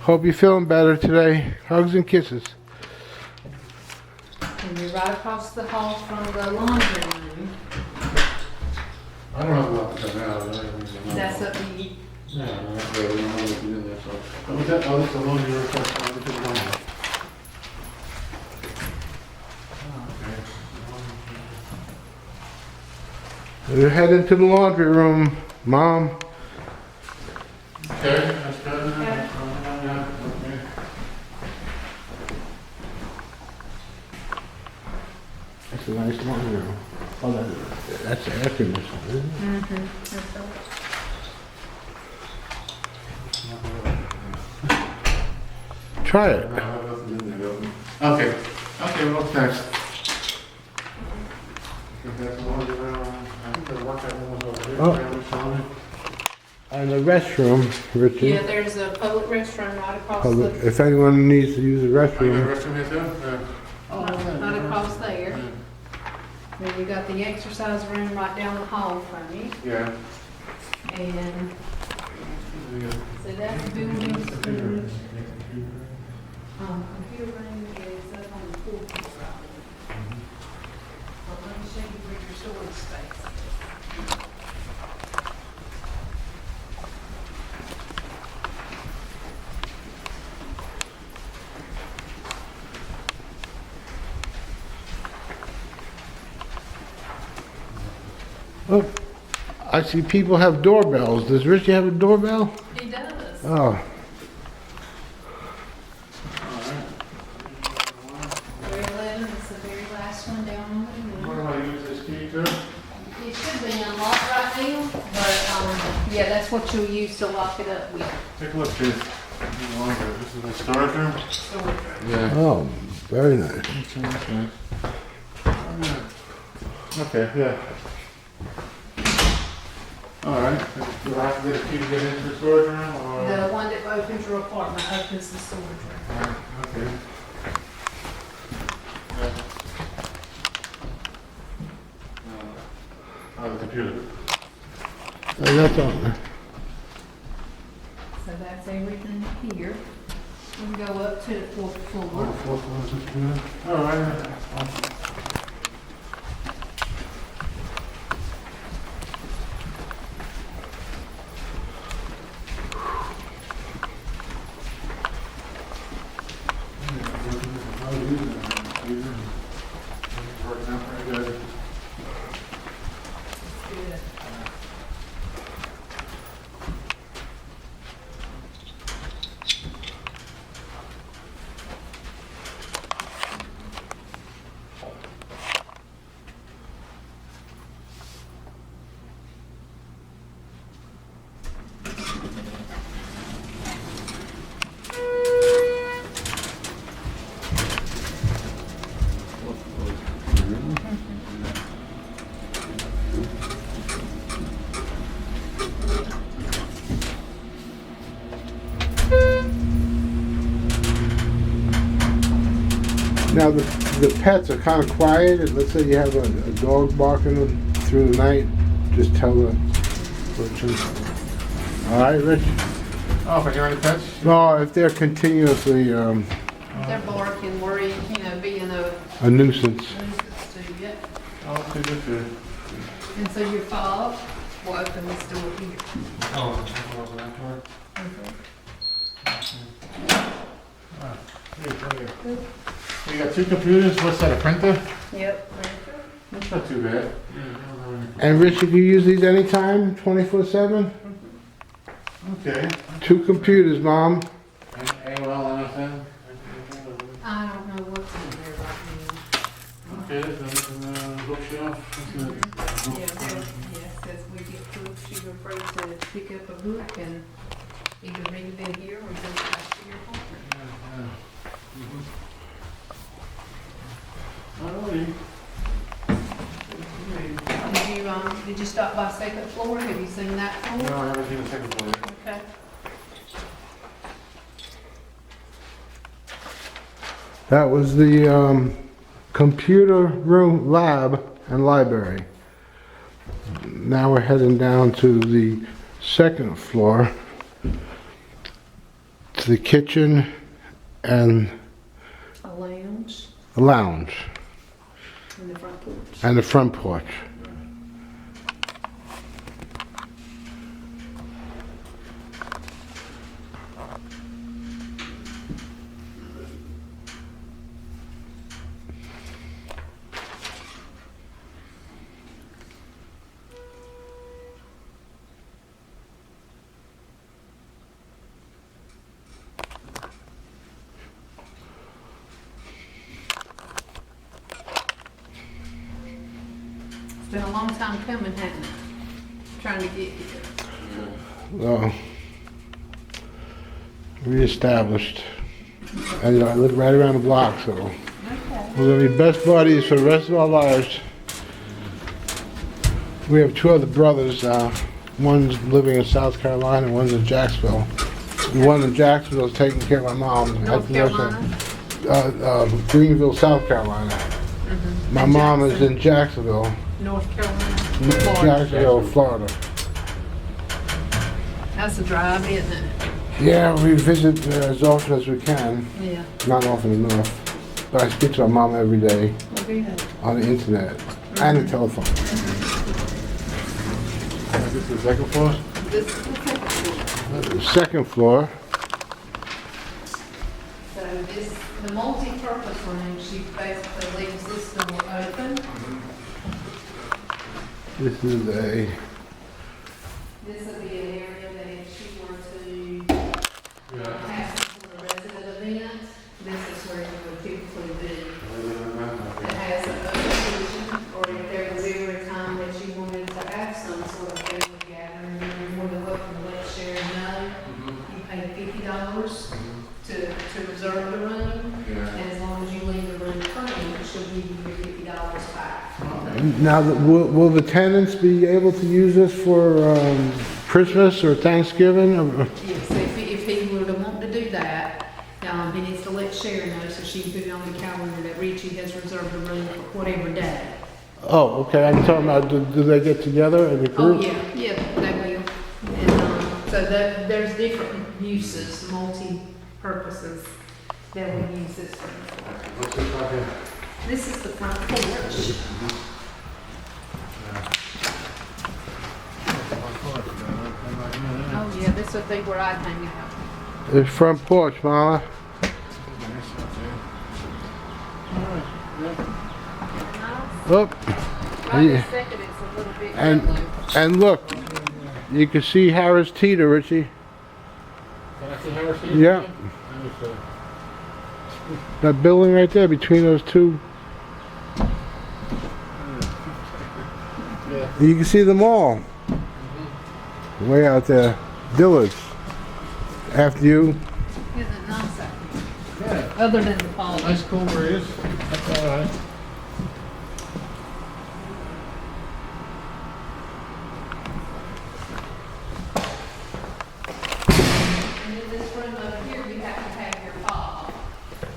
Hope you're feeling better today. Hugs and kisses. And you're right across the hall from the laundry room. I don't know about that now. That's up to you. Yeah, I'm not really, I don't know what to do there, so. Oh, is that, oh, that's the laundry room, that's the laundry. We're heading to the laundry room, Mom. Okay, that's good. Okay. Okay. That's a nice laundry room. Oh, that's the air conditioner, isn't it? Mm-hmm. Try it. Okay, okay, well, what's next? That's the laundry room. I think the workout room was over here. Oh. Family sauna. And the restroom, Richie. Yeah, there's a public restroom right across Public, the, if anyone needs to use the Oh, you got a restroom. restroom here too? Yeah. Oh, right across there. Yeah. Then you got the exercise room right down the hall from you. Yeah. And, so that's the building. Computer room is up on the fourth floor. But let me show you where your storage space is. Oh, I see people have doorbells. Does Richie have a doorbell? He does. Oh, Three 11 is the very last one down on the What end. do I use this key to? It should be unlocked right now, but, yeah, that's what you'll use to lock it up with. Take a look, Chief. This is the storage room? Storage room. Yeah. oh, very nice. Okay, yeah. All right, do I have to get a key to get into the storage room, or? The one that opens your apartment opens the storage room. All right, okay. Yeah. Oh, the computer. That's all. So that's everything here. We can go up to the fourth Oh, floor. the fourth one is the computer. All right. Working out pretty good. Good. Now, the pets are kind of quiet. And let's say you have a dog barking through the night, just tell the person. All right, Rich? Oh, if I hear any pets? No, if they're continuously They're barking, worrying, being a nuisance. nuisance to you. Oh, okay, good, good. And so your fob will open this door here. Oh, close that door. Ah, here, right here. We got 2 computers, what's that, a printer? Yep. That's not too bad. And Richie, can you use these anytime, 24/7? Okay. 2 computers, Mom. AOL, anything? I don't know what's in there right Okay, then, bookshelf. now. Yeah, yes, as we get books, you're free to pick up a book and either read it in here or go back to your apartment. Alrighty. Did you stop by second floor? Have you seen that No, floor? I haven't seen the second floor yet. Okay. That was the computer room, lab, and library. Now we're heading down to the second floor, to the kitchen and A lounge the lounge in the front porch. and the front porch. It's been a long time coming, hasn't it? Trying to get here. So, reestablished. And you know, I live right around the block, so Okay. we're gonna be best buddies for the rest of our lives. We have 2 other brothers. One's living in South Carolina, and one's in Jacksonville. The one in Jacksonville is taking care of my mom. North Carolina? Greenville, South Carolina. My And mom is Jackson? in Jacksonville, North Carolina. Florida. Jacksonville, Florida. That's a drive, isn't it? Yeah, we visit as often as we can. Yeah. Not often enough. But I speak to my mom every day Well, good. on the internet and the telephone. Is this the second floor? This is the second floor. The second floor, So this, the multi-purpose room, she basically leaves this door open. this is a, This would be an area that if she were to have some sort of resident event, this is where it would typically be. It has an open kitchen, or if there was ever a time that you wanted to have some sort of family gathering, you're more than welcome to let Sharon know. You pay $50 to reserve the room, and as long as you leave the room clean, she'll give you your $50 back. now, will the tenants be able to use this for Christmas or Thanksgiving? Yes, if he were to want to do that, he needs to let Sharon know so she can put it on the calendar that Richie has reserved the room for whatever day. Oh, okay, I'm talking about, do they get together as a Oh, group? yeah, they will. And, so there's different uses, multi-purposes that we use this room for. What's this right here? This is the front porch. Oh, yeah, this would be where I'd hang out. The front porch, Mama. Look, Right Yeah. this second, it's a little bit And- yellow. and look, you can see Harris Teeter, Richie. Can I see Harris? Yeah. Let me see. That building right there between those 2. Yeah. You can see them all. Way out there. Dillard's. After you. Isn't it nice out Yeah. here? Other than the fall. Nice cool breeze. That's all right. And in this room over here, you have to have your fob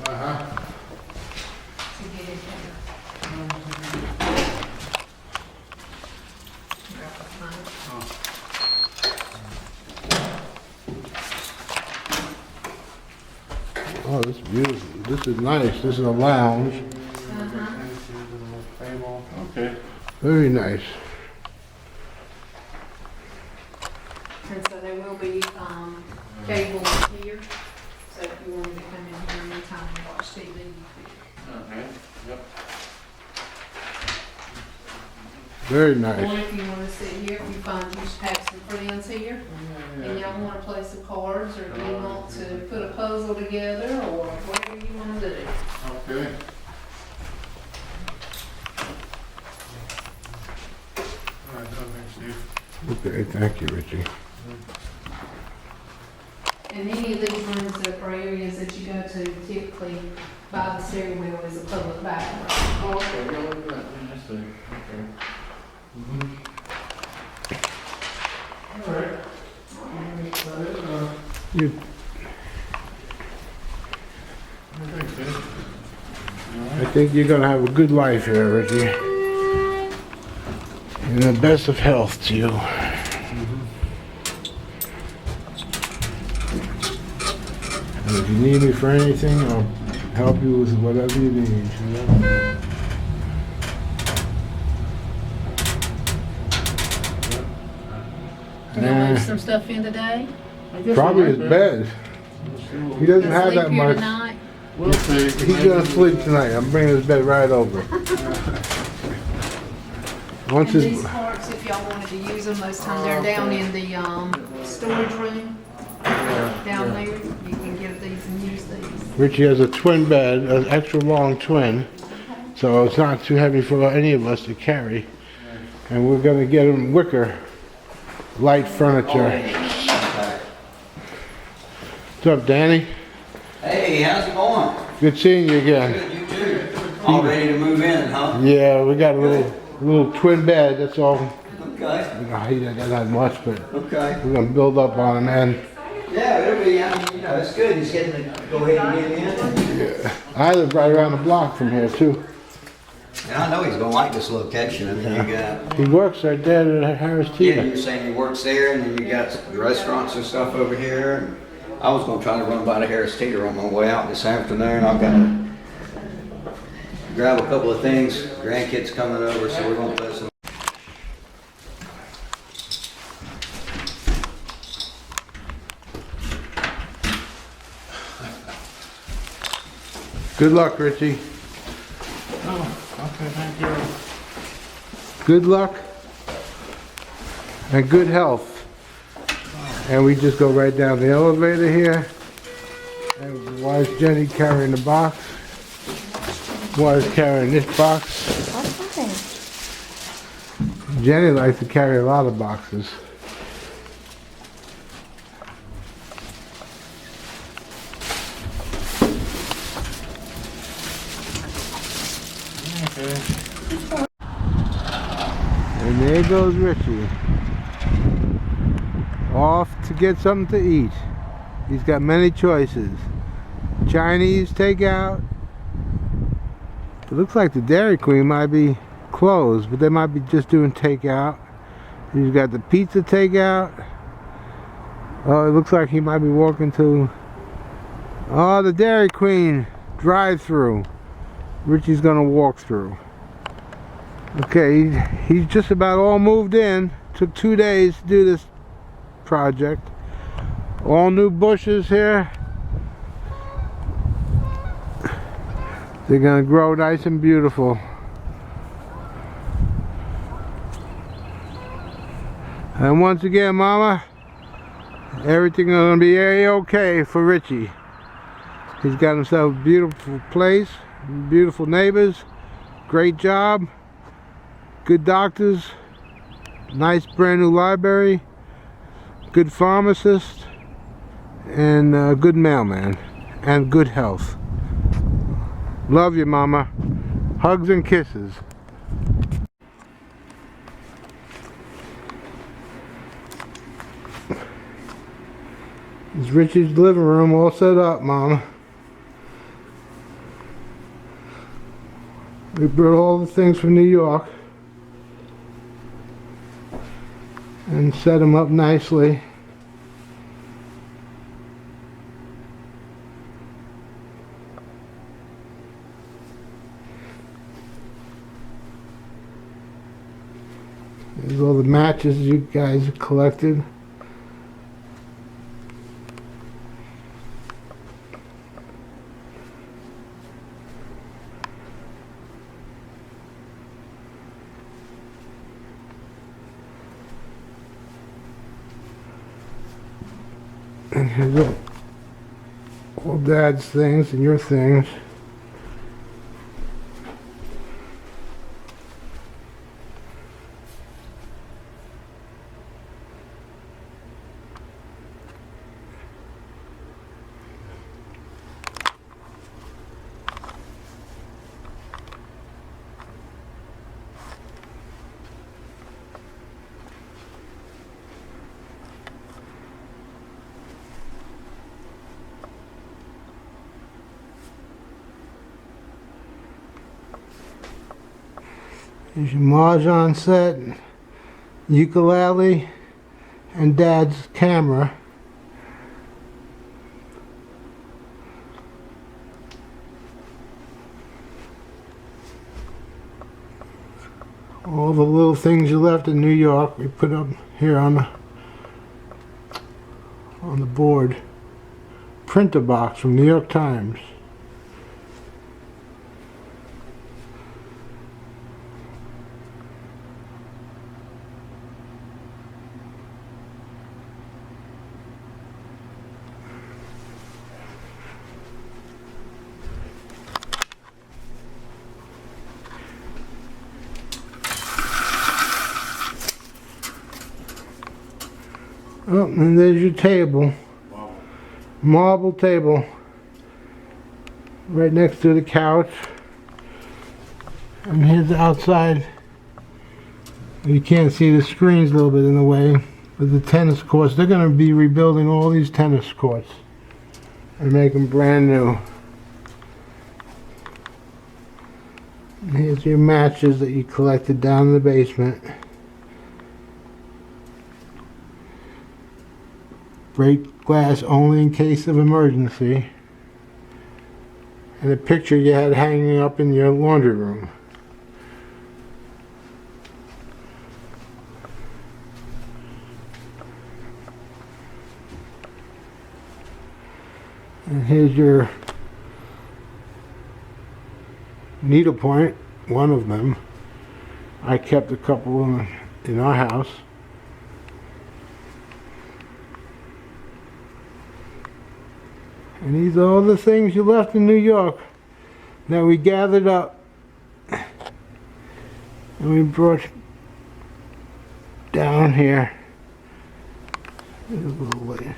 Uh-huh. to get in here. Oh, this is beautiful. This is nice. This is a lounge. Table. Okay. Very nice. And so there will be, cable here, so if you wanted to come in here anytime and watch TV, you could. Okay, yep. Very nice. Or if you wanna sit here, if you find you have some friends here, and y'all wanna play some cards, or you want to put a puzzle together, or whatever you wanna do. Okay. All right, thanks, Steve. Okay, thank you, Richie. And any of these rooms that are areas that you go to, typically by the stairwell is a public bathroom. Oh, okay, yeah, look at that, yeah, I see, okay. All right. You, Thanks, Steve. I think you're gonna have a good life here, Richie. And the best of health to you. And if you need me for anything, I'll help you with whatever you need. You know? You gonna move some stuff in today? I guess Probably we his might be. bed. We'll see what He doesn't Gonna have sleep that here much. tonight? We'll see. He's gonna sleep tonight. I'm bringing his bed right over. Once And his, these parts, if y'all wanted to use them, most times they're down in the, storage room, down there. You can get these and use these. Richie has a twin bed, an extra long twin, so it's not too heavy for any of us to carry. And we're gonna get him wicker, light furniture. What's up, Danny? Hey, how's it going? Good seeing you again. Good, you too. All ready to move in, huh? Yeah, we got a little twin bed. That's all. Okay, You know, he doesn't have that much, but okay. we're gonna build up on him. And Yeah, it'll be, I mean, you know, it's good. He's getting to go ahead and get in. I live right around the block from here too. And I know he's gonna like this location. I mean, you got, He works right there at Harris yeah, Teeter. you were saying he works there, and then you got the restaurants and stuff over here. And I was gonna try to run by the Harris Teeter on my way out this afternoon. I've got to grab a couple of things. Grandkids coming over, so we're gonna play some. Good luck, Richie. Oh, okay, thank you. Good luck and good health. And we just go right down the elevator here. And why is Jenny carrying the box? Why is carrying this box? Jenny likes to carry a lot of boxes. Okay. And there goes Richie. Off to get something to eat. He's got many choices. Chinese takeout. It looks like the Dairy Queen might be closed, but they might be just doing takeout. He's got the pizza takeout. Oh, it looks like he might be walking to the Dairy Queen drive-through. Richie's gonna walk through. Okay, he's just about all moved in. Took 2 days to do this project. All new bushes here. They're gonna grow nice and beautiful. And once again, Mama, everything's gonna be A-okay for Richie. He's got himself a beautiful place, beautiful neighbors, great job, good doctors, nice brand new library, good pharmacist, and good mailman, and good health. Love you, Mama. Hugs and kisses. It's Richie's living room all set up, Mama. We brought all the things from New York and set them up nicely. There's all the matches you guys collected. And here's all Dad's things and your things. Here's your mahjong set, ukulele, and Dad's camera. All the little things you left in New York, we put up here on the board. Printer box from New York Times. Oh, and there's your table. Marble table. Right next to the couch. And here's the outside. You can't see the screen's a little bit in the way. But the tennis courts, they're going to be rebuilding all these tennis courts. And make them brand new. And here's your matches that you collected down in the basement. Break glass only in case of emergency. And a picture you had hanging up in your laundry room. And here's your needlepoint, one of them. I kept a couple in our house. And these are all the things you left in New York that we gathered up and we brought down here. A little way.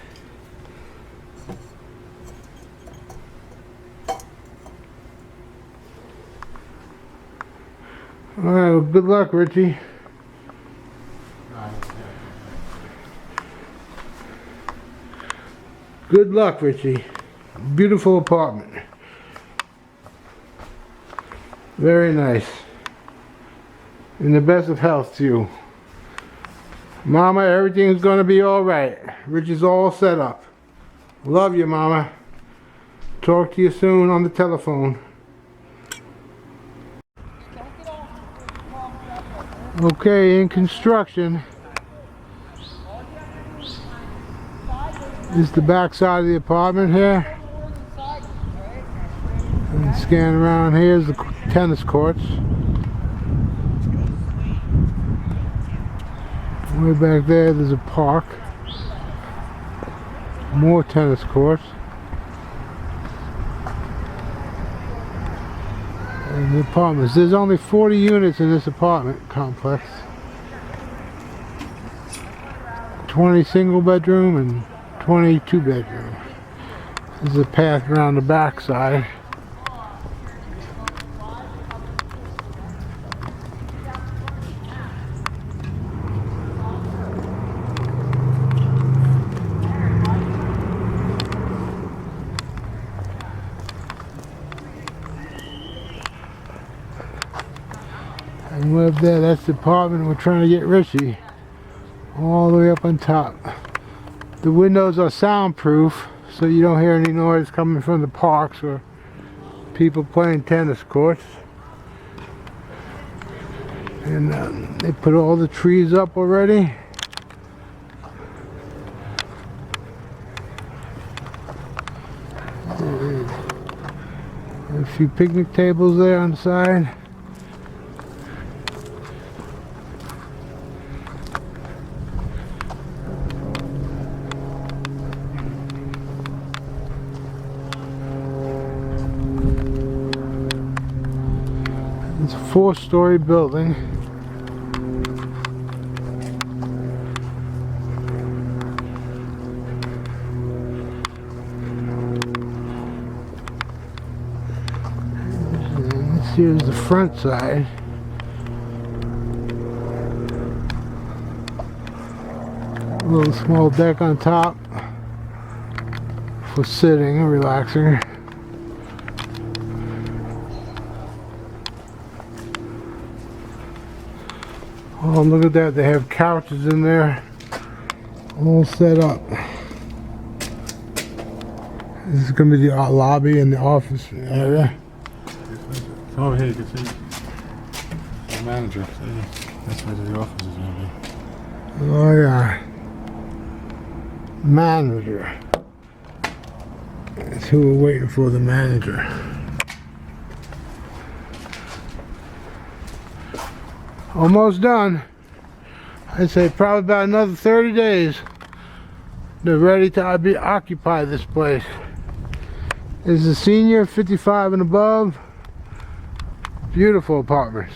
All right, well, good luck, Richie. Good luck, Richie. Beautiful apartment. Very nice. In the best of health to you. Mama, everything's gonna be alright. Richie's all set up. Love you, Mama. Talk to you soon on the telephone. Okay, in construction. This is the back side of the apartment here. And scan around here is the tennis courts. Way back there's a park. More tennis courts. And the apartments. There's only 40 units in this apartment complex. 20 single bedroom and 22 bedroom. This is a path around the back side. And way up there, that's the apartment we're trying to get Richie. All the way up on top. The windows are soundproof, so you don't hear any noise coming from the parks or people playing tennis courts. And they put all the trees up already. A few picnic tables there on the side. It's a 4-story building. And this here's the front side. A little small deck on top for sitting and relaxing. Oh, look at that, they have couches in there all set up. This is going to be the lobby and the office area. Come over here, you can see the manager. See? That's where the office is going to be. Oh yeah. Manager. That's who we're waiting for, the manager. Almost done. I'd say probably about another 30 days. They're ready to occupy this place. This is a senior, 55 and above. Beautiful apartments.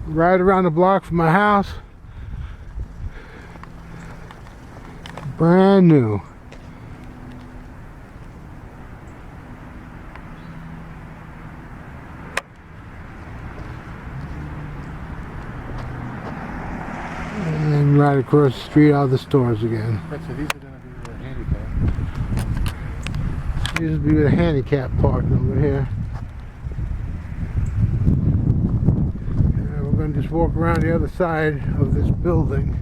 Right around the block from my house. Brand new. And right across the street are the stores again. So these are going to be handicapped. These will be the handicap parking over here. And we're going to just walk around the other side of this building.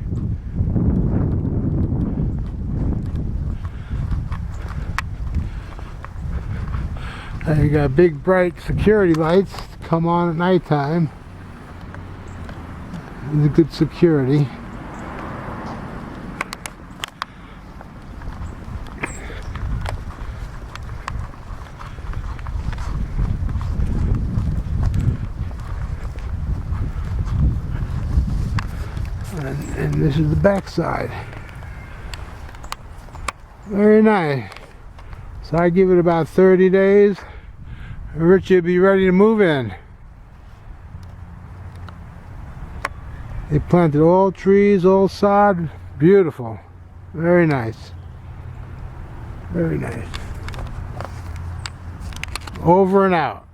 And you got big bright security lights to come on at nighttime. It's a good security. And this is the back side. Very nice. So I give it about 30 days. Richie will be ready to move in. They planted all trees, all sod. Beautiful. Very nice. Very nice. Over and out.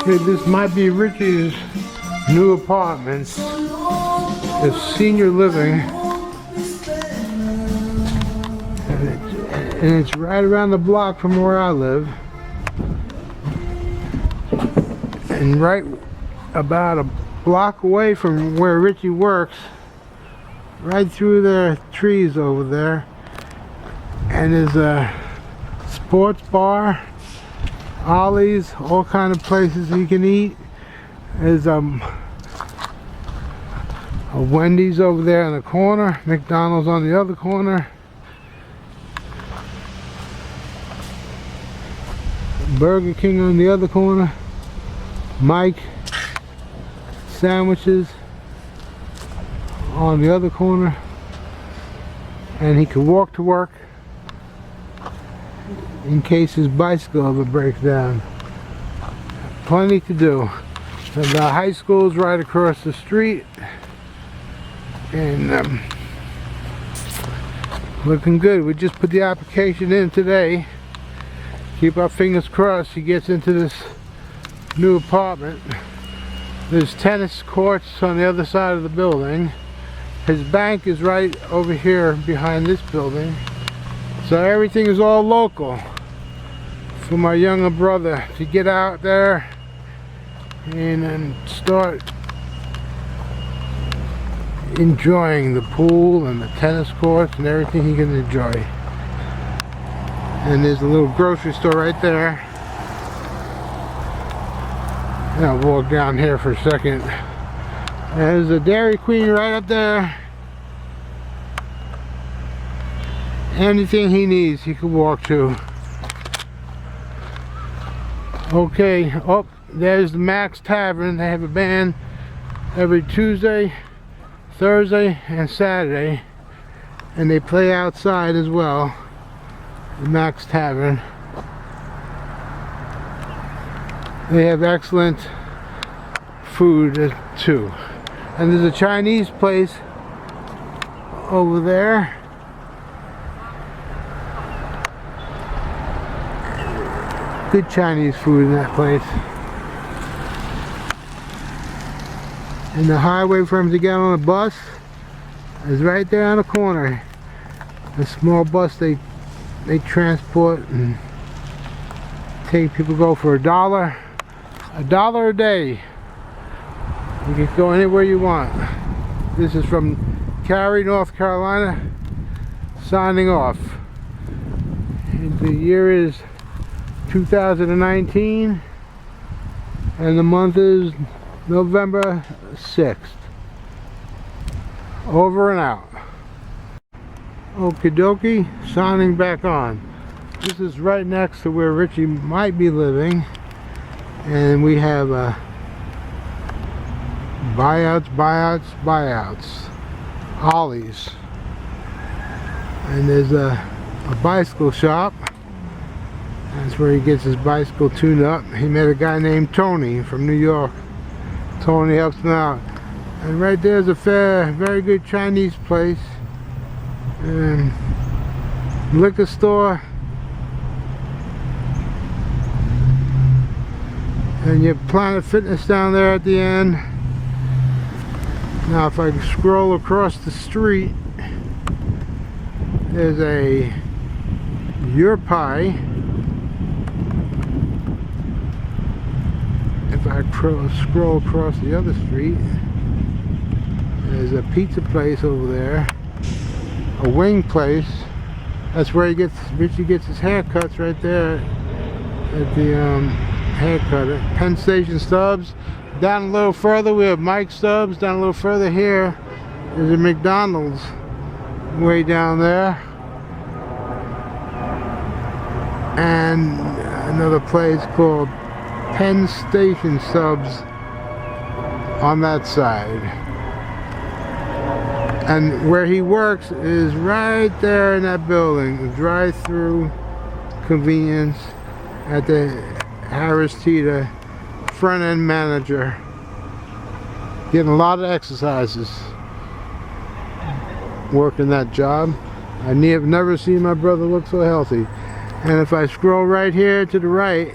Okay, this might be Richie's new apartment. It's senior living. And it's right around the block from where I live. And right about a block away from where Richie works. Right through the trees over there. And there's a sports bar. Ollie's, all kind of places you can eat. There's a Wendy's over there in the corner, McDonald's on the other corner, Burger King on the other corner, Mike Sandwiches on the other corner, and he could walk to work in case his bicycle ever breaks down. Plenty to do. And the high school is right across the street. And looking good. We just put the application in today. Keep our fingers crossed he gets into this new apartment. There's tennis courts on the other side of the building. His bank is right over here behind this building. So everything is all local for my younger brother to get out there and then start enjoying the pool and the tennis courts and everything he can enjoy. And there's a little grocery store right there. And I'll walk down here for a second. There's a Dairy Queen right up there. Anything he needs he can walk to. Okay, oh, there's the Max Tavern. They have a band every Tuesday, Thursday, and Saturday. And they play outside as well. The Max Tavern. They have excellent food too. And there's a Chinese place over there. Good Chinese food in that place. And the highway for him to get on a bus is right there on the corner. A small bus they transport and take people. Go for $1 a day. You can go anywhere you want. This is from Cary, North Carolina, signing off. And the year is 2019 and the month is November 6th. Over and out. Okie dokie, signing back on. This is right next to where Richie might be living, and we have buyouts, Ollie's, and there's a bicycle shop. That's where he gets his bicycle tuned up. He met a guy named Tony from New York. Tony helps him out. And right there's a very good Chinese place. And liquor store. And your Planet Fitness down there at the end. Now if I scroll across the street, there's a Your Pie. If I scroll across the other street, there's a pizza place over there, a wing place. That's where Richie gets his haircuts, right there at the haircutter. Penn Station Stubbs. Down a little further we have Mike Stubbs. Down a little further here is a McDonald's way down there, and another place called Penn Station Subs on that side. And where he works is right there in that building, the drive-through convenience at the Harris Teeter, front-end manager. Getting a lot of exercises working that job. I have never seen my brother look so healthy. And if I scroll right here to the right,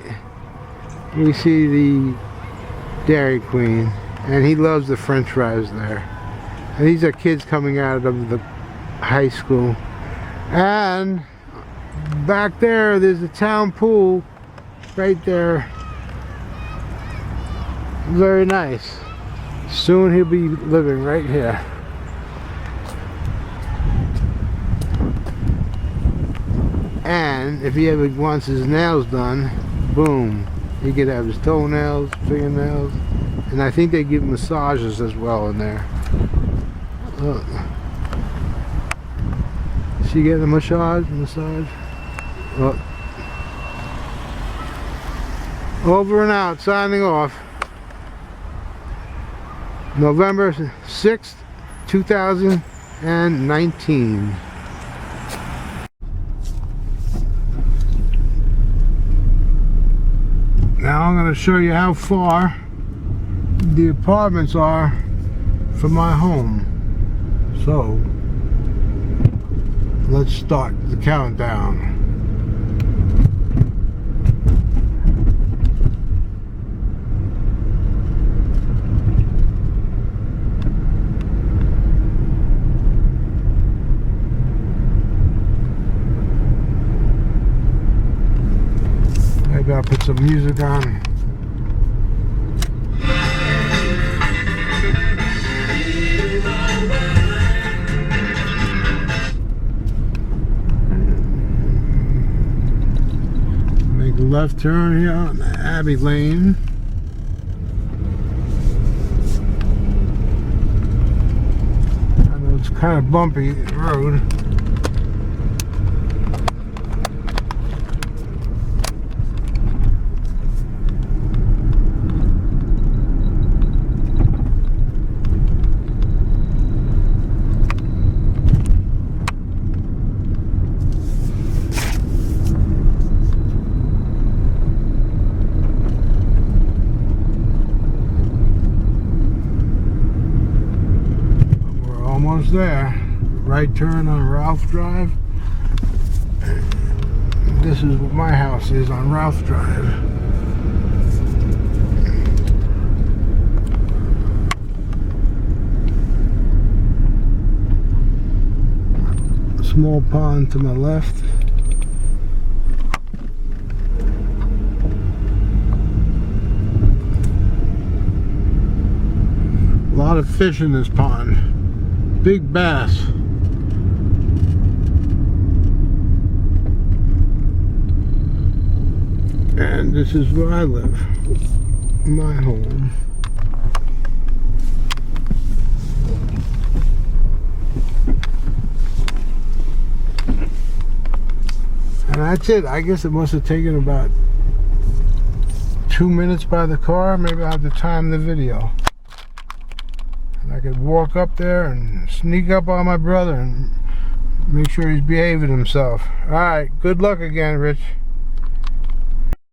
we see the Dairy Queen, and he loves the French fries there. And these are kids coming out of the high school. And back there's the town pool right there. Very nice. Soon he'll be living right here. And if he ever wants his nails done, boom. He could have his toenails, fingernails, and I think they give massages as well in there. Look. She getting a massage? Look. Over and out, signing off. November 6th, 2019. Now I'm going to show you how far the apartments are from my home. So let's start the countdown. Maybe I'll put some music on. Make a left turn here on Abbey Lane. I know it's kind of bumpy road. Almost there. Right turn on Ralph Drive. This is what my house is on Ralph Drive. A small pond to my left. A lot of fish in this pond. Big bass. And this is where I live. My home. And that's it. I guess it must have taken about 2 minutes by the car. Maybe I'll have to time the video. I could walk up there and sneak up on my brother and make sure he's behaving himself. Alright, good luck again, Rich.